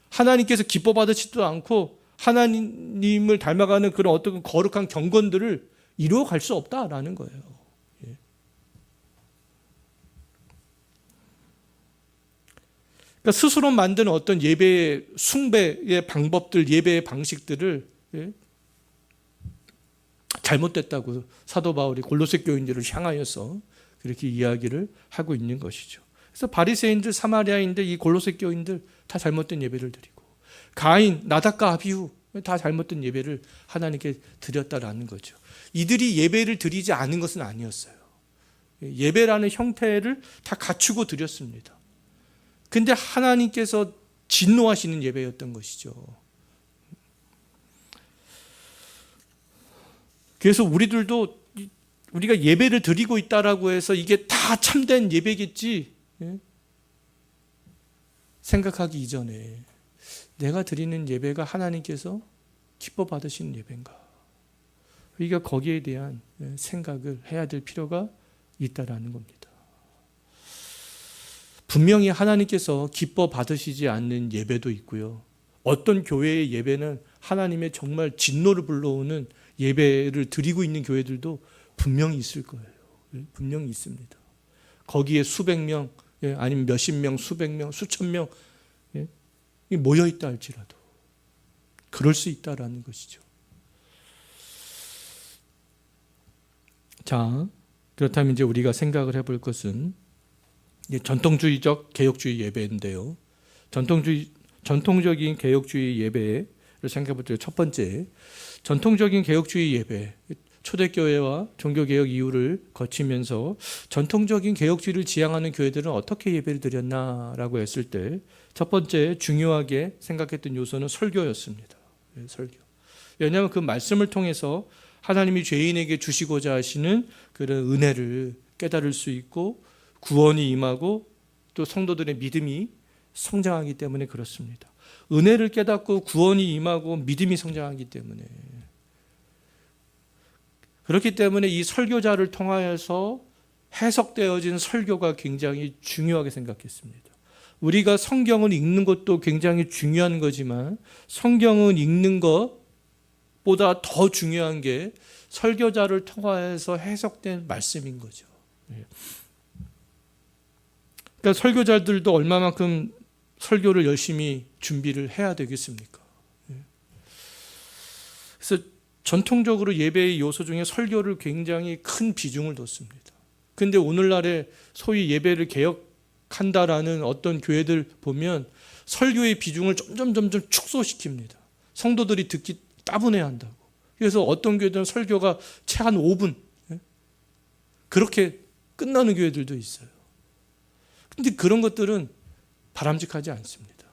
하나님께서 기뻐 받으시지도 않고 하나님을 닮아가는 그런 어떤 거룩한 경건들을 이루어갈 수 없다라는 거예요. 그러니까 스스로 만든 어떤 예배의 숭배의 방법들, 예배의 방식들을 잘못됐다고 사도 바울이 골로새 교인들을 향하여서 그렇게 이야기를 하고 있는 것이죠. 그래서 바리새인들, 사마리아인들, 이 골로새 교인들 다 잘못된 예배를 드리고, 가인, 나답과 아비후 다 잘못된 예배를 하나님께 드렸다라는 거죠. 이들이 예배를 드리지 않은 것은 아니었어요. 예배라는 형태를 다 갖추고 드렸습니다. 근데 하나님께서 진노하시는 예배였던 것이죠. 그래서 우리가 예배를 드리고 있다라고 해서 이게 다 참된 예배겠지 생각하기 이전에, 내가 드리는 예배가 하나님께서 기뻐 받으시는 예배인가, 우리가 거기에 대한 생각을 해야 될 필요가 있다라는 겁니다. 분명히 하나님께서 기뻐 받으시지 않는 예배도 있고요, 어떤 교회의 예배는 하나님의 정말 진노를 불러오는 예배를 드리고 있는 교회들도 분명히 있을 거예요. 분명히 있습니다. 거기에 수백 명, 아니면 몇십 명, 수백 명, 수천 명 모여 있다 할지라도 그럴 수 있다라는 것이죠. 자, 그렇다면 이제 우리가 생각을 해볼 것은 전통주의적 개혁주의 예배인데요. 전통적인 개혁주의 예배를 생각해 볼 때, 첫 번째, 전통적인 개혁주의 예배, 초대교회와 종교개혁 이후를 거치면서 전통적인 개혁주의를 지향하는 교회들은 어떻게 예배를 드렸나라고 했을 때, 첫 번째 중요하게 생각했던 요소는 설교였습니다. 설교. 왜냐하면 그 말씀을 통해서 하나님이 죄인에게 주시고자 하시는 그런 은혜를 깨달을 수 있고 구원이 임하고 또 성도들의 믿음이 성장하기 때문에 그렇습니다. 은혜를 깨닫고 구원이 임하고 믿음이 성장하기 때문에, 그렇기 때문에 이 설교자를 통하여서 해석되어진 설교가 굉장히 중요하게 생각했습니다. 우리가 성경을 읽는 것도 굉장히 중요한 거지만 성경을 읽는 것보다 더 중요한 게 설교자를 통하여서 해석된 말씀인 거죠. 그러니까 설교자들도 얼마만큼 설교를 열심히 준비를 해야 되겠습니까? 그래서 전통적으로 예배의 요소 중에 설교를 굉장히 큰 비중을 뒀습니다. 그런데 오늘날에 소위 예배를 개혁한다라는 어떤 교회들 보면 설교의 비중을 점점 축소시킵니다. 성도들이 듣기 따분해한다고. 그래서 어떤 교회들은 설교가 채 한 5분 그렇게 끝나는 교회들도 있어요. 그런데 그런 것들은 바람직하지 않습니다.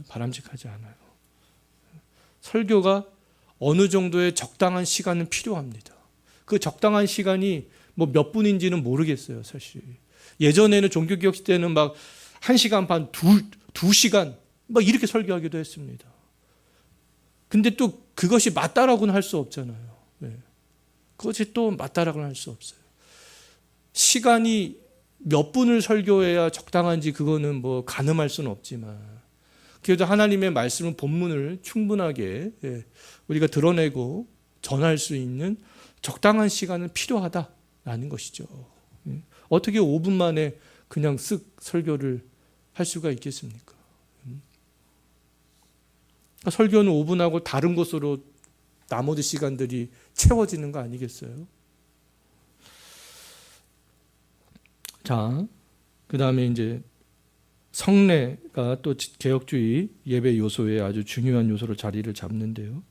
바람직하지 않아요. 설교가 어느 정도의 적당한 시간은 필요합니다. 그 적당한 시간이 뭐 몇 분인지는 모르겠어요, 사실. 예전에는 종교개혁 시대는 막 1시간 반, 2시간 막 이렇게 설교하기도 했습니다. 근데 또 그것이 맞다라고는 할 수 없잖아요. 그것이 또 맞다라고는 할 수 없어요. 시간이 몇 분을 설교해야 적당한지 그거는 뭐 가늠할 수는 없지만 그래도 하나님의 말씀은 본문을 충분하게 우리가 드러내고 전할 수 있는 적당한 시간은 필요하다라는 것이죠. 어떻게 5분 만에 그냥 쓱 설교를 할 수가 있겠습니까? 설교는 5분하고 다른 것으로 나머지 시간들이 채워지는 거 아니겠어요? 자, 그 다음에 이제 성례가 또 개혁주의 예배 요소에 아주 중요한 요소로 자리를 잡는데요.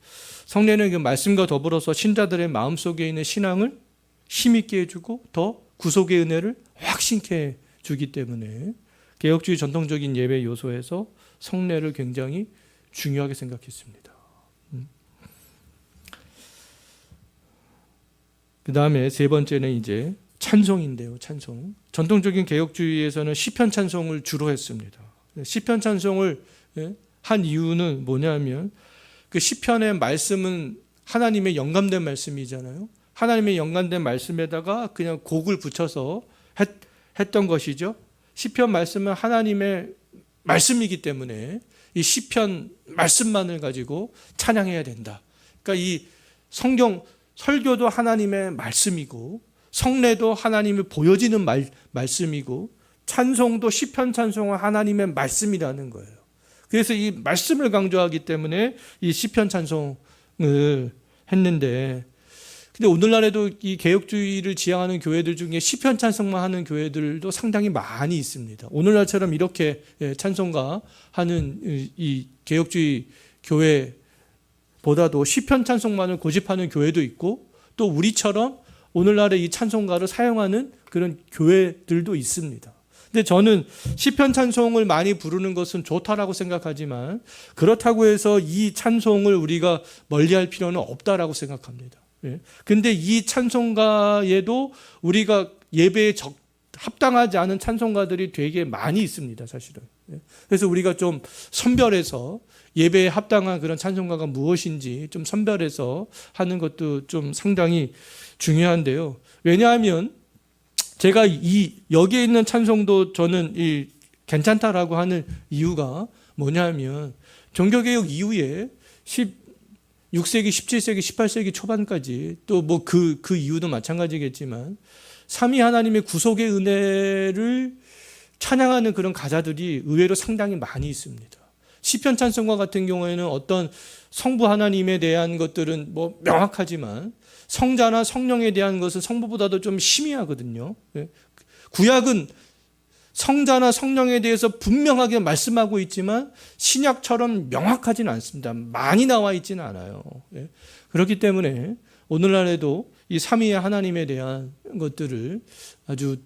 성례는 그 말씀과 더불어서 신자들의 마음속에 있는 신앙을 힘있게 해주고 더 구속의 은혜를 확신케 해주기 때문에 개혁주의 전통적인 예배 요소에서 성례를 굉장히 중요하게 생각했습니다. 그 다음에 세 번째는 이제 찬송인데요. 찬송. 전통적인 개혁주의에서는 시편 찬송을 주로 했습니다. 시편 찬송을 한 이유는 뭐냐면 그 시편의 말씀은 하나님의 영감된 말씀이잖아요. 하나님의 영감된 말씀에다가 그냥 곡을 붙여서 했던 것이죠. 시편 말씀은 하나님의 말씀이기 때문에 이 시편 말씀만을 가지고 찬양해야 된다. 그러니까 이 성경 설교도 하나님의 말씀이고 성례도 하나님이 보여지는 말씀이고 찬송도 시편 찬송은 하나님의 말씀이라는 거예요. 그래서 이 말씀을 강조하기 때문에 이 시편 찬송을 했는데 근데 오늘날에도 이 개혁주의를 지향하는 교회들 중에 시편 찬송만 하는 교회들도 상당히 많이 있습니다. 오늘날처럼 이렇게 찬송가 하는 이 개혁주의 교회보다도 시편 찬송만을 고집하는 교회도 있고 또 우리처럼 오늘날에 이 찬송가를 사용하는 그런 교회들도 있습니다. 근데 저는 시편 찬송을 많이 부르는 것은 좋다라고 생각하지만 그렇다고 해서 이 찬송을 우리가 멀리할 필요는 없다라고 생각합니다. 근데 이 찬송가에도 우리가 예배에 합당하지 않은 찬송가들이 되게 많이 있습니다, 사실은. 그래서 우리가 좀 선별해서 예배에 합당한 그런 찬송가가 무엇인지 좀 선별해서 하는 것도 좀 상당히 중요한데요. 왜냐하면 제가 여기에 있는 찬송도 저는 괜찮다라고 하는 이유가 뭐냐면 종교개혁 이후에 16세기, 17세기, 18세기 초반까지 또 뭐 그 이유도 마찬가지겠지만 삼위 하나님의 구속의 은혜를 찬양하는 그런 가사들이 의외로 상당히 많이 있습니다. 시편 찬송가 같은 경우에는 어떤 성부 하나님에 대한 것들은 뭐 명확하지만 성자나 성령에 대한 것은 성부보다도 좀 희미하거든요. 구약은 성자나 성령에 대해서 분명하게 말씀하고 있지만 신약처럼 명확하지는 않습니다. 많이 나와 있지는 않아요. 그렇기 때문에 오늘날에도 이 삼위의 하나님에 대한 것들을 아주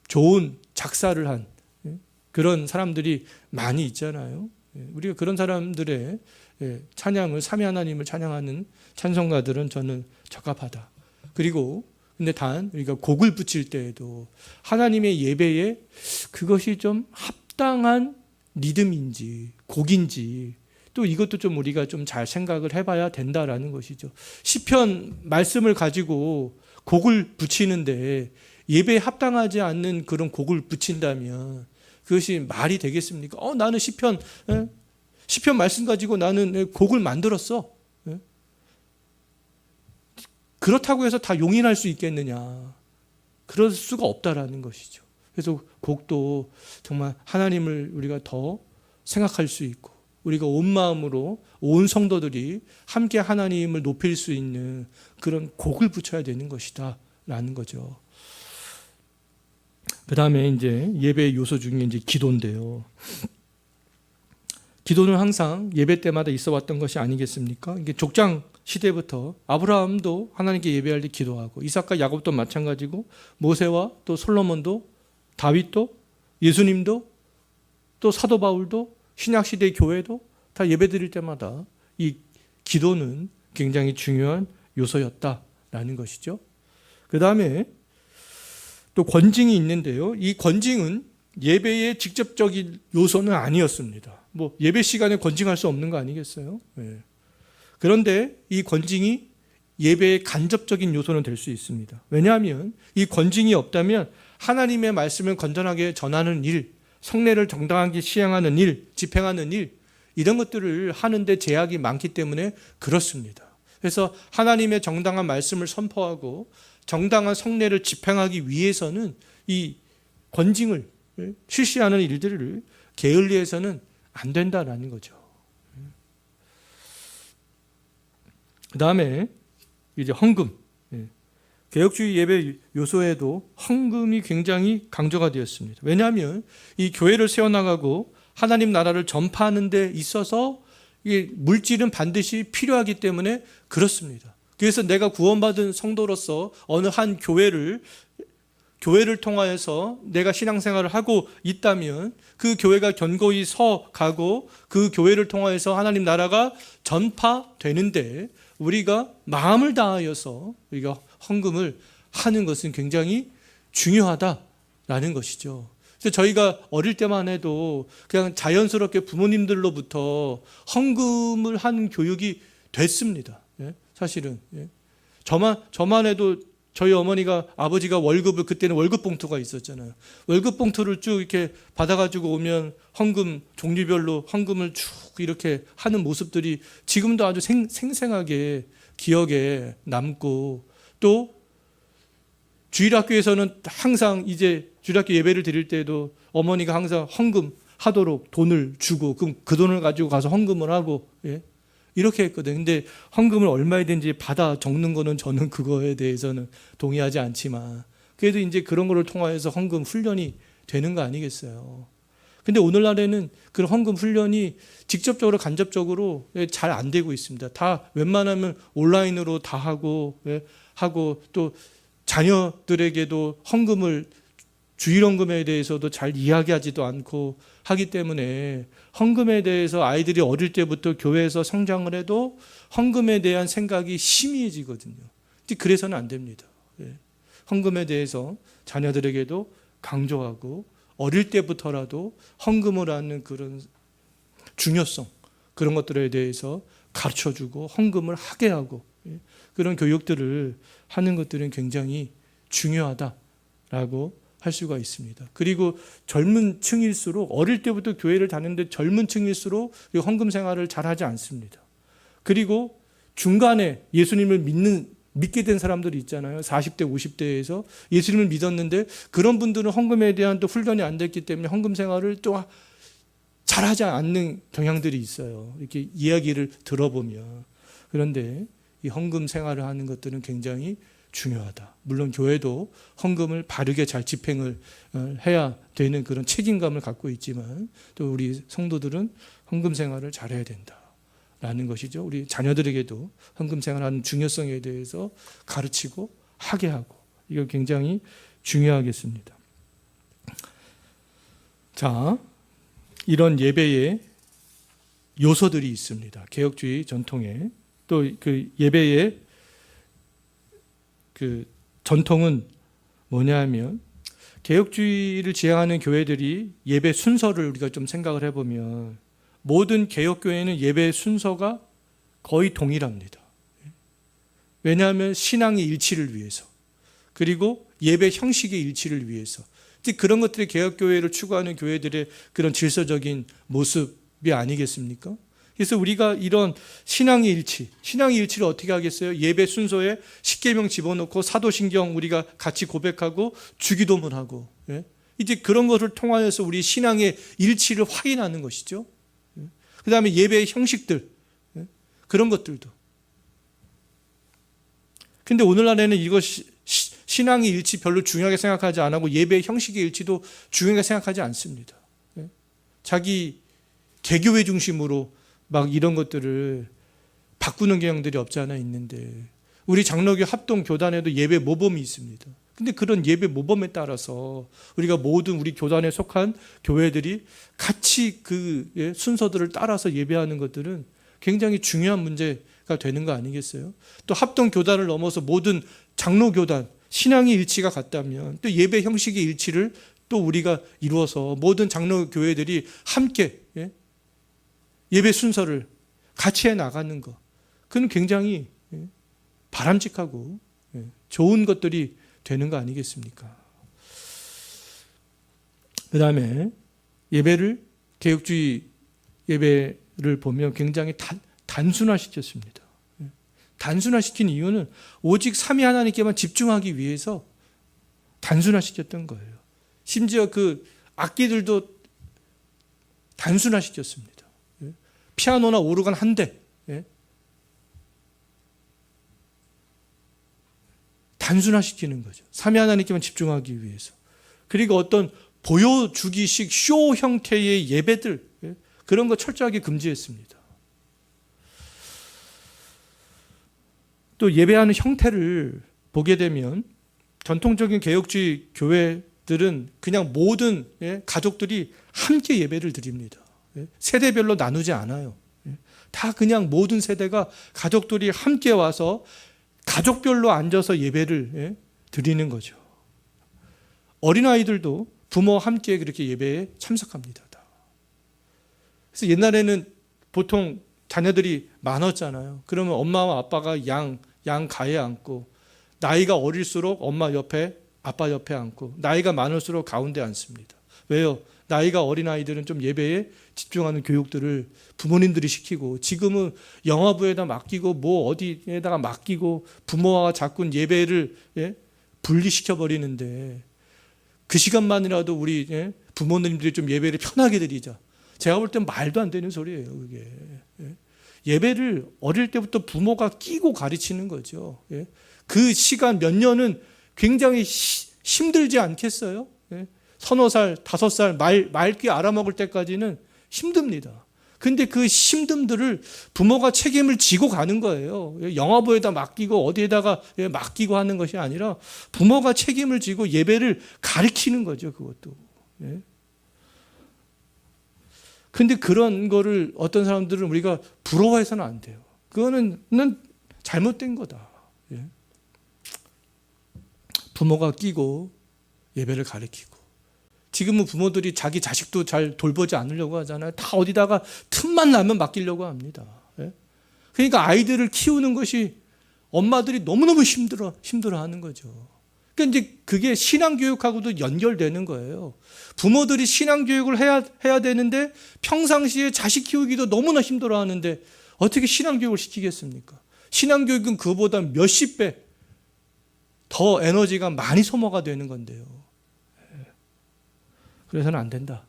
좋은 작사를 한 그런 사람들이 많이 있잖아요. 우리가 그런 사람들의 찬양을 삼위 하나님을 찬양하는 찬송가들은 저는 적합하다. 그리고 근데 단 우리가 곡을 붙일 때에도 하나님의 예배에 그것이 좀 합당한 리듬인지 곡인지 또 이것도 좀 우리가 좀 잘 생각을 해봐야 된다라는 것이죠. 시편 말씀을 가지고 곡을 붙이는데 예배에 합당하지 않는 그런 곡을 붙인다면 그것이 말이 되겠습니까? 나는 시편 말씀 가지고 나는 곡을 만들었어. 그렇다고 해서 다 용인할 수 있겠느냐? 그럴 수가 없다라는 것이죠. 그래서 곡도 정말 하나님을 우리가 더 생각할 수 있고 우리가 온 마음으로 온 성도들이 함께 하나님을 높일 수 있는 그런 곡을 붙여야 되는 것이다라는 거죠. 그 다음에 이제 예배의 요소 중에 이제 기도인데요. 기도는 항상 예배 때마다 있어 왔던 것이 아니겠습니까? 이게 족장 시대부터 아브라함도 하나님께 예배할 때 기도하고 이삭과 야곱도 마찬가지고 모세와 또 솔로몬도 다윗도 예수님도 또 사도 바울도 신약 시대의 교회도 다 예배드릴 때마다 이 기도는 굉장히 중요한 요소였다라는 것이죠. 그 다음에 또 권징이 있는데요. 이 권징은 예배의 직접적인 요소는 아니었습니다. 뭐 예배 시간에 권징할 수 없는 거 아니겠어요? 그런데 이 권징이 예배의 간접적인 요소는 될 수 있습니다. 왜냐하면 이 권징이 없다면 하나님의 말씀을 건전하게 전하는 일, 성례를 정당하게 시행하는 일, 집행하는 일, 이런 것들을 하는데 제약이 많기 때문에 그렇습니다. 그래서 하나님의 정당한 말씀을 선포하고 정당한 성례를 집행하기 위해서는 이 권징을 실시하는 일들을 게을리해서는 안 된다라는 거죠. 그 다음에 이제 헌금. 개혁주의 예배 요소에도 헌금이 굉장히 강조가 되었습니다. 왜냐하면 이 교회를 세워나가고 하나님 나라를 전파하는 데 있어서 이 물질은 반드시 필요하기 때문에 그렇습니다. 그래서 내가 구원받은 성도로서 어느 한 교회를 통하여서 내가 신앙생활을 하고 있다면 그 교회가 견고히 서 가고 그 교회를 통하여서 하나님 나라가 전파되는데 우리가 마음을 다하여서 우리가 헌금을 하는 것은 굉장히 중요하다라는 것이죠. 그래서 저희가 어릴 때만 해도 그냥 자연스럽게 부모님들로부터 헌금을 하는 교육이 됐습니다. 사실은 저만 해도 저희 어머니가 아버지가 월급을 그때는 월급 봉투가 있었잖아요. 월급 봉투를 쭉 이렇게 받아가지고 오면 헌금 종류별로 헌금을 쭉 이렇게 하는 모습들이 지금도 아주 생생하게 기억에 남고 또 주일학교에서는 항상 이제 주일학교 예배를 드릴 때도 어머니가 항상 헌금 하도록 돈을 주고 그럼 그 돈을 가지고 가서 헌금을 하고 이렇게 했거든요. 근데 헌금을 얼마이든지 받아 적는 거는 저는 그거에 대해서는 동의하지 않지만 그래도 이제 그런 거를 통하여서 헌금 훈련이 되는 거 아니겠어요. 근데 오늘날에는 그런 헌금 훈련이 직접적으로 간접적으로 잘 안 되고 있습니다. 다 웬만하면 온라인으로 다 하고 또 자녀들에게도 헌금을 주일헌금에 대해서도 잘 이야기하지도 않고 하기 때문에 헌금에 대해서 아이들이 어릴 때부터 교회에서 성장을 해도 헌금에 대한 생각이 희미해지거든요. 그래서는 안 됩니다. 헌금에 대해서 자녀들에게도 강조하고 어릴 때부터라도 헌금을 하는 그런 중요성 그런 것들에 대해서 가르쳐주고 헌금을 하게 하고 그런 교육들을 하는 것들은 굉장히 중요하다라고 할 수가 있습니다. 그리고 젊은 층일수록 어릴 때부터 교회를 다니는데 젊은 층일수록 헌금 생활을 잘하지 않습니다. 그리고 중간에 예수님을 믿게 된 사람들이 있잖아요. 40대, 50대에서 예수님을 믿었는데 그런 분들은 헌금에 대한 또 훈련이 안 됐기 때문에 헌금 생활을 또 잘하지 않는 경향들이 있어요. 이렇게 이야기를 들어보면. 그런데 이 헌금 생활을 하는 것들은 굉장히 중요하다. 물론 교회도 헌금을 바르게 잘 집행을 해야 되는 그런 책임감을 갖고 있지만 또 우리 성도들은 헌금 생활을 잘해야 된다라는 것이죠. 우리 자녀들에게도 헌금 생활하는 중요성에 대해서 가르치고 하게 하고 이거 굉장히 중요하겠습니다. 자, 이런 예배의 요소들이 있습니다. 개혁주의 전통에 또 그 예배의 그 전통은 뭐냐 하면 개혁주의를 지향하는 교회들이 예배 순서를 우리가 좀 생각을 해보면 모든 개혁교회는 예배 순서가 거의 동일합니다. 왜냐하면 신앙의 일치를 위해서 그리고 예배 형식의 일치를 위해서 그런 것들이 개혁교회를 추구하는 교회들의 그런 질서적인 모습이 아니겠습니까? 그래서 우리가 이런 신앙의 일치를 어떻게 하겠어요? 예배 순서에 십계명 집어넣고 사도신경 우리가 같이 고백하고 주기도문하고 이제 그런 것을 통하여서 우리 신앙의 일치를 확인하는 것이죠. 그 다음에 예배의 형식들 그런 것들도. 근데 오늘날에는 이것이 신앙의 일치 별로 중요하게 생각하지 않고 예배의 형식의 일치도 중요하게 생각하지 않습니다. 자기 개교회 중심으로 막 이런 것들을 바꾸는 경향들이 없지 않아 있는데 우리 장로교 합동교단에도 예배 모범이 있습니다. 근데 그런 예배 모범에 따라서 우리가 모든 우리 교단에 속한 교회들이 같이 그 순서들을 따라서 예배하는 것들은 굉장히 중요한 문제가 되는 거 아니겠어요? 또 합동교단을 넘어서 모든 장로교단 신앙의 일치가 같다면 또 예배 형식의 일치를 또 우리가 이루어서 모든 장로교회들이 함께 예배 순서를 같이 해 나가는 것, 그건 굉장히 바람직하고 좋은 것들이 되는 거 아니겠습니까? 그 다음에 예배를, 개혁주의 예배를 보면 굉장히 단순화시켰습니다. 단순화시킨 이유는 오직 삼위 하나님께만 집중하기 위해서 단순화시켰던 거예요. 심지어 그 악기들도 단순화시켰습니다. 피아노나 오르간 한 대, 단순화시키는 거죠. 삼위 하나님께만 집중하기 위해서. 그리고 어떤 보여주기식 쇼 형태의 예배들, 그런 거 철저하게 금지했습니다. 또 예배하는 형태를 보게 되면 전통적인 개혁주의 교회들은 그냥 모든 가족들이 함께 예배를 드립니다. 세대별로 나누지 않아요. 다 그냥 모든 세대가 가족들이 함께 와서 가족별로 앉아서 예배를 드리는 거죠. 어린아이들도 부모와 함께 그렇게 예배에 참석합니다. 그래서 옛날에는 보통 자녀들이 많았잖아요. 그러면 엄마와 아빠가 양 가에 앉고, 나이가 어릴수록 엄마 옆에 아빠 옆에 앉고, 나이가 많을수록 가운데 앉습니다. 왜요? 나이가 어린 아이들은 좀 예배에 집중하는 교육들을 부모님들이 시키고, 지금은 영화부에다 맡기고 뭐 어디에다가 맡기고 부모와 자꾸 예배를 분리시켜 버리는데, 그 시간만이라도 우리 부모님들이 좀 예배를 편하게 드리자. 제가 볼 땐 말도 안 되는 소리예요, 그게. 예배를 어릴 때부터 부모가 끼고 가르치는 거죠. 그 시간 몇 년은 굉장히 힘들지 않겠어요? 서너 살, 5살 말귀 알아먹을 때까지는 힘듭니다. 근데 그 힘듦들을 부모가 책임을 지고 가는 거예요. 영화부에다 맡기고 어디에다가 맡기고 하는 것이 아니라 부모가 책임을 지고 예배를 가르치는 거죠, 그것도. 근데 그런 거를 어떤 사람들은 우리가 부러워해서는 안 돼요. 그거는 잘못된 거다. 부모가 끼고 예배를 가르치고. 지금은 부모들이 자기 자식도 잘 돌보지 않으려고 하잖아요. 다 어디다가 틈만 나면 맡기려고 합니다. 그러니까 아이들을 키우는 것이 엄마들이 너무너무 힘들어하는 거죠. 그러니까 이제 그게 신앙교육하고도 연결되는 거예요. 부모들이 신앙교육을 해야 되는데 평상시에 자식 키우기도 너무나 힘들어하는데 어떻게 신앙교육을 시키겠습니까? 신앙교육은 그보다 몇십 배 더 에너지가 많이 소모가 되는 건데요. 그래서는 안 된다.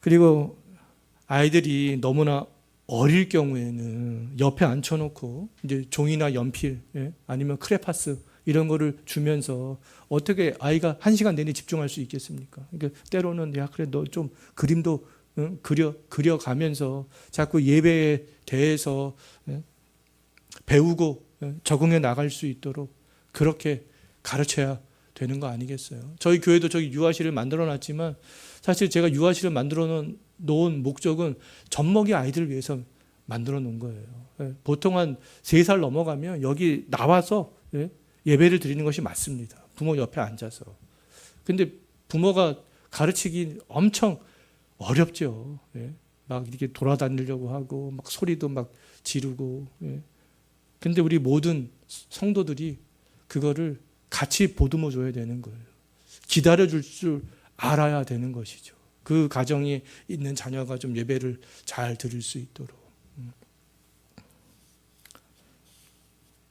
그리고 아이들이 너무나 어릴 경우에는 옆에 앉혀놓고 이제 종이나 연필 아니면 크레파스 이런 거를 주면서 어떻게 아이가 1시간 내내 집중할 수 있겠습니까? 그러니까 때로는 야 그래 너 좀 그림도 그려가면서 자꾸 예배에 대해서 배우고 적응해 나갈 수 있도록 그렇게 가르쳐야 되는 거 아니겠어요? 저희 교회도 저기 유아실을 만들어 놨지만 사실 제가 유아실을 만들어 놓은 목적은 젖먹이 아이들을 위해서 만들어 놓은 거예요. 보통 한 3살 넘어가면 여기 나와서 예배를 드리는 것이 맞습니다. 부모 옆에 앉아서. 근데 부모가 가르치기 엄청 어렵죠. 막 이렇게 돌아다니려고 하고 막 소리도 막 지르고. 근데 우리 모든 성도들이 그거를 같이 보듬어 줘야 되는 거예요. 기다려 줄 줄 알아야 되는 것이죠. 그 가정에 있는 자녀가 좀 예배를 잘 드릴 수 있도록.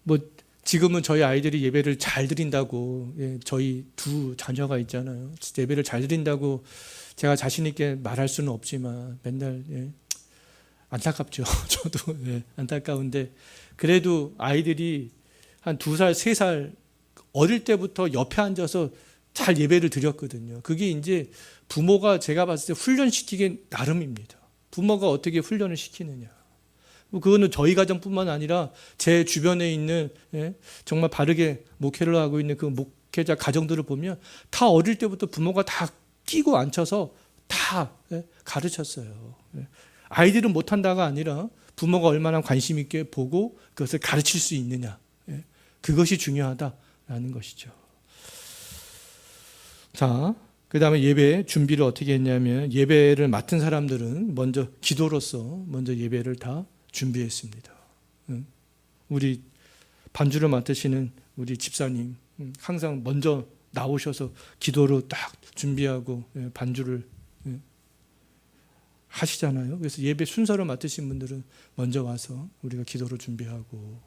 뭐 지금은 저희 아이들이 예배를 잘 드린다고, 저희 2 자녀가 있잖아요. 예배를 잘 드린다고 제가 자신 있게 말할 수는 없지만 맨날 안타깝죠. 저도 안타까운데 그래도 아이들이 한 2살, 3살 어릴 때부터 옆에 앉아서 잘 예배를 드렸거든요. 그게 이제 부모가 제가 봤을 때 훈련시키기 나름입니다. 부모가 어떻게 훈련을 시키느냐. 그거는 저희 가정뿐만 아니라 제 주변에 있는 정말 바르게 목회를 하고 있는 그 목회자 가정들을 보면 다 어릴 때부터 부모가 다 끼고 앉혀서 다 가르쳤어요. 아이들은 못한다가 아니라 부모가 얼마나 관심 있게 보고 그것을 가르칠 수 있느냐. 그것이 중요하다라는 것이죠. 자, 그 다음에 예배 준비를 어떻게 했냐면 예배를 맡은 사람들은 먼저 기도로서 먼저 예배를 다 준비했습니다. 우리 반주를 맡으시는 우리 집사님 항상 먼저 나오셔서 기도로 딱 준비하고 반주를 하시잖아요. 그래서 예배 순서를 맡으신 분들은 먼저 와서 우리가 기도로 준비하고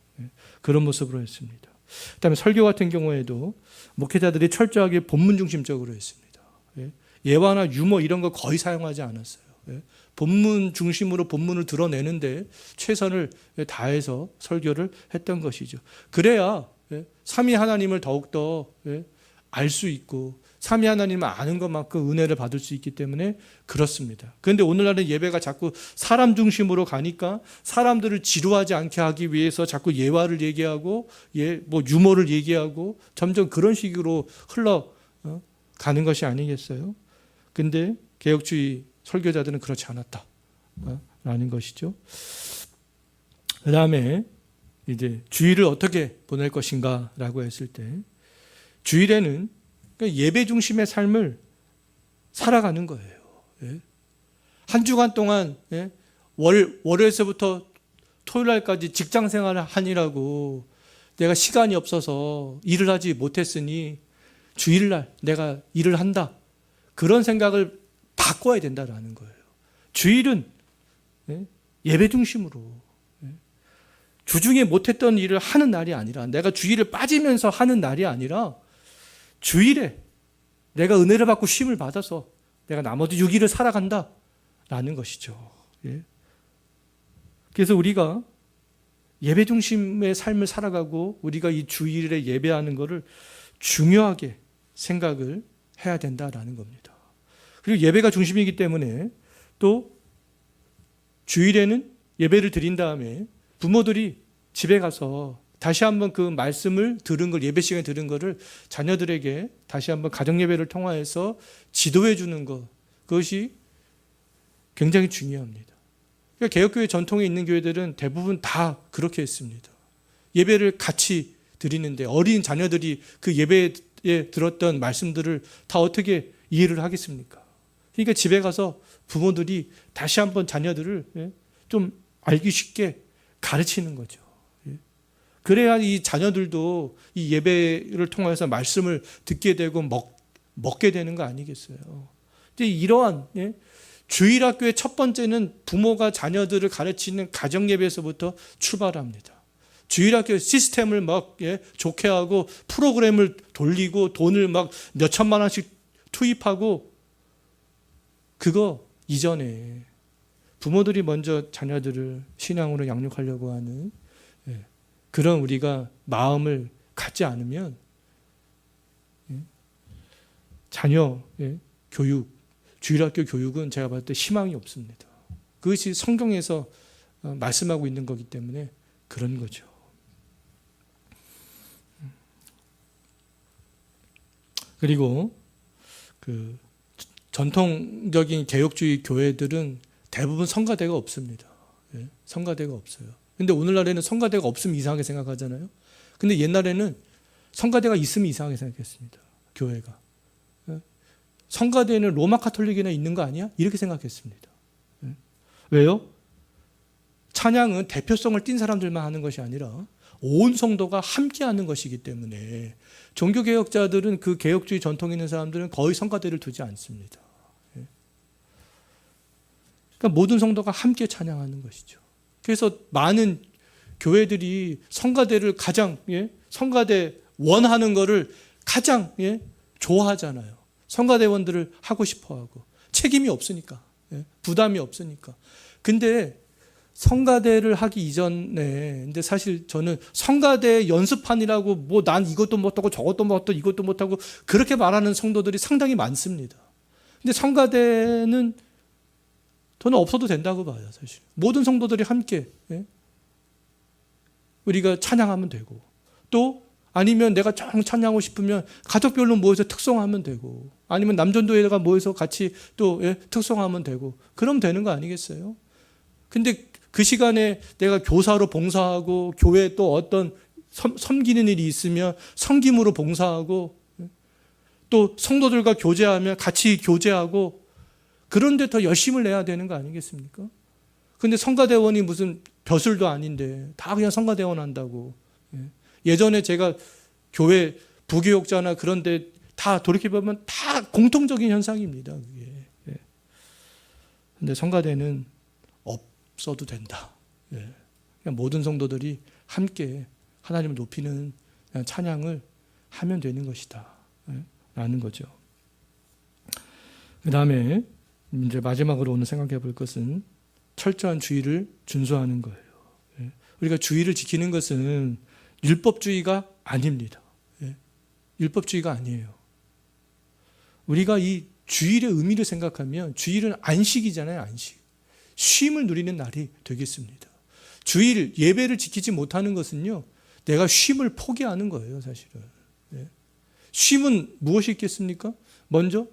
그런 모습으로 했습니다. 그다음에 설교 같은 경우에도 목회자들이 철저하게 본문 중심적으로 했습니다. 예화나 유머 이런 거 거의 사용하지 않았어요. 본문 중심으로 본문을 드러내는데 최선을 다해서 설교를 했던 것이죠. 그래야 삼위 하나님을 더욱더 알 수 있고 삼위 하나님을 아는 것만큼 은혜를 받을 수 있기 때문에 그렇습니다. 그런데 오늘날은 예배가 자꾸 사람 중심으로 가니까 사람들을 지루하지 않게 하기 위해서 자꾸 예화를 얘기하고 뭐 유머를 얘기하고 점점 그런 식으로 흘러가는 것이 아니겠어요? 근데 개혁주의 설교자들은 그렇지 않았다라는 것이죠. 그 다음에 이제 주일을 어떻게 보낼 것인가라고 했을 때 주일에는 예배 중심의 삶을 살아가는 거예요. 한 주간 동안 월요일서부터 토요일날까지 직장 생활을 하느라고 내가 시간이 없어서 일을 하지 못했으니 주일날 내가 일을 한다. 그런 생각을 바꿔야 된다라는 거예요. 주일은 예배 중심으로 주중에 못했던 일을 하는 날이 아니라 내가 주일을 빠지면서 하는 날이 아니라 주일에 내가 은혜를 받고 쉼을 받아서 내가 나머지 6일을 살아간다라는 것이죠. 그래서 우리가 예배 중심의 삶을 살아가고 우리가 이 주일에 예배하는 것을 중요하게 생각을 해야 된다라는 겁니다. 그리고 예배가 중심이기 때문에 또 주일에는 예배를 드린 다음에 부모들이 집에 가서 다시 한번 그 말씀을 들은 걸 예배 시간에 들은 거를 자녀들에게 다시 한번 가정 예배를 통하여서 지도해 주는 것 그것이 굉장히 중요합니다. 그러니까 개혁교회 전통에 있는 교회들은 대부분 다 그렇게 했습니다. 예배를 같이 드리는데 어린 자녀들이 그 예배에 들었던 말씀들을 다 어떻게 이해를 하겠습니까? 그러니까 집에 가서 부모들이 다시 한번 자녀들을 좀 알기 쉽게 가르치는 거죠. 그래야 이 자녀들도 이 예배를 통해서 말씀을 듣게 되고 먹게 되는 거 아니겠어요? 근데 이러한 주일학교의 첫 번째는 부모가 자녀들을 가르치는 가정예배에서부터 출발합니다. 주일학교 시스템을 막 좋게 하고 프로그램을 돌리고 돈을 막 몇 천만 원씩 투입하고 그거 이전에 부모들이 먼저 자녀들을 신앙으로 양육하려고 하는 그런 우리가 마음을 갖지 않으면 자녀 교육, 주일학교 교육은 제가 봤을 때 희망이 없습니다. 그것이 성경에서 말씀하고 있는 거기 때문에 그런 거죠. 그리고 그 전통적인 개혁주의 교회들은 대부분 성가대가 없습니다. 성가대가 없어요. 근데 오늘날에는 성가대가 없으면 이상하게 생각하잖아요. 근데 옛날에는 성가대가 있으면 이상하게 생각했습니다. 교회가. 성가대는 로마 카톨릭이나 있는 거 아니야? 이렇게 생각했습니다. 왜요? 찬양은 대표성을 띈 사람들만 하는 것이 아니라 온 성도가 함께 하는 것이기 때문에 종교개혁자들은 그 개혁주의 전통에 있는 사람들은 거의 성가대를 두지 않습니다. 그러니까 모든 성도가 함께 찬양하는 것이죠. 그래서 많은 교회들이 성가대를 가장 성가대 원하는 것을 가장 좋아하잖아요. 성가대원들을 하고 싶어하고 책임이 없으니까 부담이 없으니까. 근데 성가대를 하기 이전에 근데 사실 저는 성가대 연습판이라고 뭐 난 이것도 못하고 저것도 못하고 이것도 못하고 그렇게 말하는 성도들이 상당히 많습니다. 근데 성가대는 저는 없어도 된다고 봐요. 사실 모든 성도들이 함께 우리가 찬양하면 되고 또 아니면 내가 좀 찬양하고 싶으면 가족별로 모여서 특송하면 되고 아니면 남전도회가 모여서 같이 또 특송하면 되고 그러면 되는 거 아니겠어요? 근데 그 시간에 내가 교사로 봉사하고 교회에 또 어떤 섬기는 일이 있으면 섬김으로 봉사하고 또 성도들과 교제하면 같이 교제하고 그런데 더 열심을 내야 되는 거 아니겠습니까? 근데 성가대원이 무슨 벼슬도 아닌데 다 그냥 성가대원 한다고. 예전에 제가 교회 부교육자나 그런데 다 돌이켜보면 다 공통적인 현상입니다. 그게. 근데 성가대는 없어도 된다. 그냥 모든 성도들이 함께 하나님을 높이는 찬양을 하면 되는 것이다. 라는 거죠. 그 다음에 이제 마지막으로 오늘 생각해 볼 것은 철저한 주의를 준수하는 거예요. 우리가 주의를 지키는 것은 율법주의가 아닙니다. 율법주의가 아니에요. 우리가 이 주일의 의미를 생각하면 주일은 안식이잖아요. 안식. 쉼을 누리는 날이 되겠습니다. 주일 예배를 지키지 못하는 것은요, 내가 쉼을 포기하는 거예요. 사실은. 쉼은 무엇이 있겠습니까? 먼저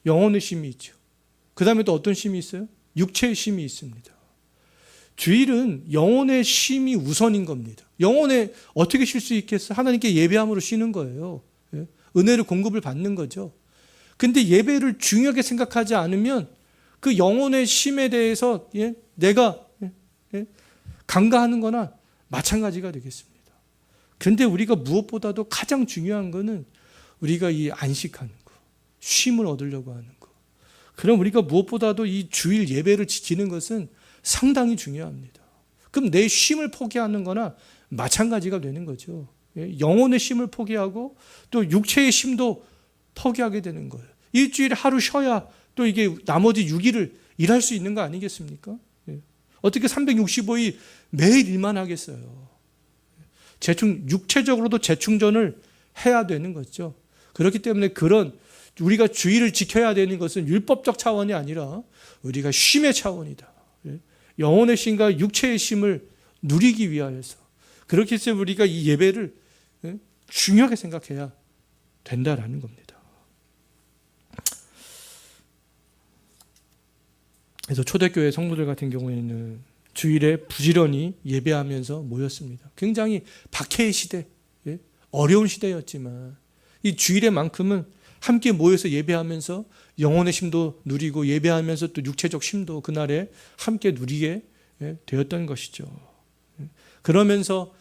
영혼의 쉼이 있죠. 그 다음에 또 어떤 쉼이 있어요? 육체의 쉼이 있습니다. 주일은 영혼의 쉼이 우선인 겁니다. 영혼에 어떻게 쉴 수 있겠어요? 하나님께 예배함으로 쉬는 거예요. 은혜를 공급을 받는 거죠. 근데 예배를 중요하게 생각하지 않으면 그 영혼의 쉼에 대해서 내가 간과하는 거나 마찬가지가 되겠습니다. 그런데 우리가 무엇보다도 가장 중요한 거는 우리가 이 안식하는 거, 쉼을 얻으려고 하는 거. 그럼 우리가 무엇보다도 이 주일 예배를 지키는 것은 상당히 중요합니다. 그럼 내 쉼을 포기하는 거나 마찬가지가 되는 거죠. 영혼의 쉼을 포기하고 또 육체의 쉼도 포기하게 되는 거예요. 일주일에 하루 쉬어야 또 이게 나머지 6일을 일할 수 있는 거 아니겠습니까? 어떻게 365일 매일 일만 하겠어요? 육체적으로도 재충전을 해야 되는 거죠. 그렇기 때문에 그런 우리가 주의를 지켜야 되는 것은 율법적 차원이 아니라 우리가 쉼의 차원이다. 영혼의 쉼과 육체의 쉼을 누리기 위하여서 그렇기 때문에 우리가 이 예배를 중요하게 생각해야 된다라는 겁니다. 그래서 초대교회 성도들 같은 경우에는 주일에 부지런히 예배하면서 모였습니다. 굉장히 박해의 시대, 어려운 시대였지만 이 주일에만큼은 함께 모여서 예배하면서 영혼의 쉼도 누리고 예배하면서 또 육체적 쉼도 그날에 함께 누리게 되었던 것이죠. 그러면서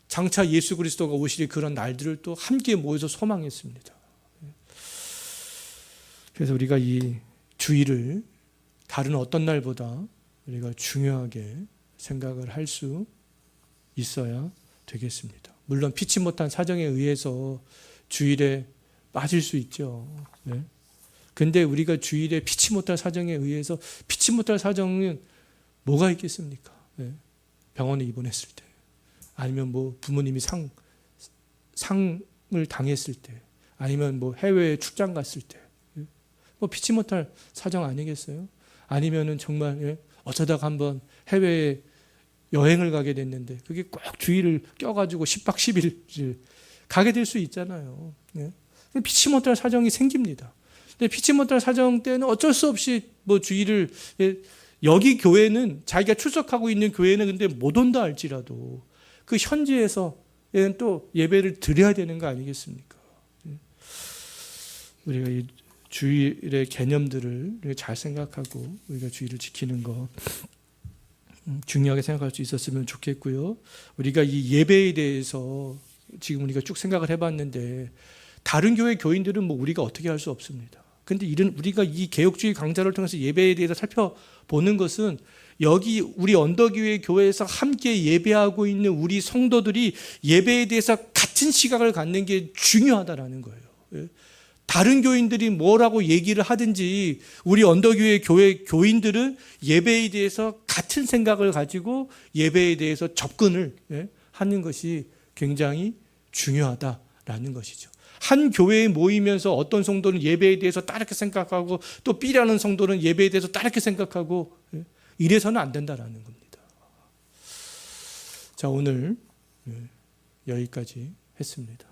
장차 예수 그리스도가 오실 그런 날들을 또 함께 모여서 소망했습니다. 그래서 우리가 이 주일을 다른 어떤 날보다 우리가 중요하게 생각을 할 수 있어야 되겠습니다. 물론 피치 못한 사정에 의해서 주일에 빠질 수 있죠. 근데 우리가 주일에 피치 못할 사정에 의해서 피치 못할 사정은 뭐가 있겠습니까? 병원에 입원했을 때, 아니면 뭐 부모님이 상을 당했을 때, 아니면 뭐 해외에 출장 갔을 때, 뭐 피치 못할 사정 아니겠어요? 아니면은 정말 어쩌다가 한번 해외에 여행을 가게 됐는데 그게 꼭 주일을 껴가지고 10박 10일 가게 될 수 있잖아요. 피치 못할 사정이 생깁니다. 근데 피치 못할 사정 때는 어쩔 수 없이 뭐 주일을 여기 교회는 자기가 출석하고 있는 교회는 근데 못 온다 할지라도 그 현지에서 또 예배를 드려야 되는 거 아니겠습니까? 우리가 이 주일의 개념들을 잘 생각하고 우리가 주일을 지키는 거 중요하게 생각할 수 있었으면 좋겠고요. 우리가 이 예배에 대해서 지금 우리가 쭉 생각을 해봤는데 다른 교회 교인들은 뭐 우리가 어떻게 할 수 없습니다. 그런데 우리가 이 개혁주의 강좌를 통해서 예배에 대해서 살펴보는 것은 여기 우리 언더교회 교회에서 함께 예배하고 있는 우리 성도들이 예배에 대해서 같은 시각을 갖는 게 중요하다라는 거예요. 다른 교인들이 뭐라고 얘기를 하든지 우리 언더교회 교회 교인들은 예배에 대해서 같은 생각을 가지고 예배에 대해서 접근을 하는 것이 굉장히 중요하다라는 것이죠. 한 교회에 모이면서 어떤 성도는 예배에 대해서 다르게 생각하고 또 B라는 성도는 예배에 대해서 다르게 생각하고 이래서는 안 된다라는 겁니다. 자, 오늘 여기까지 했습니다.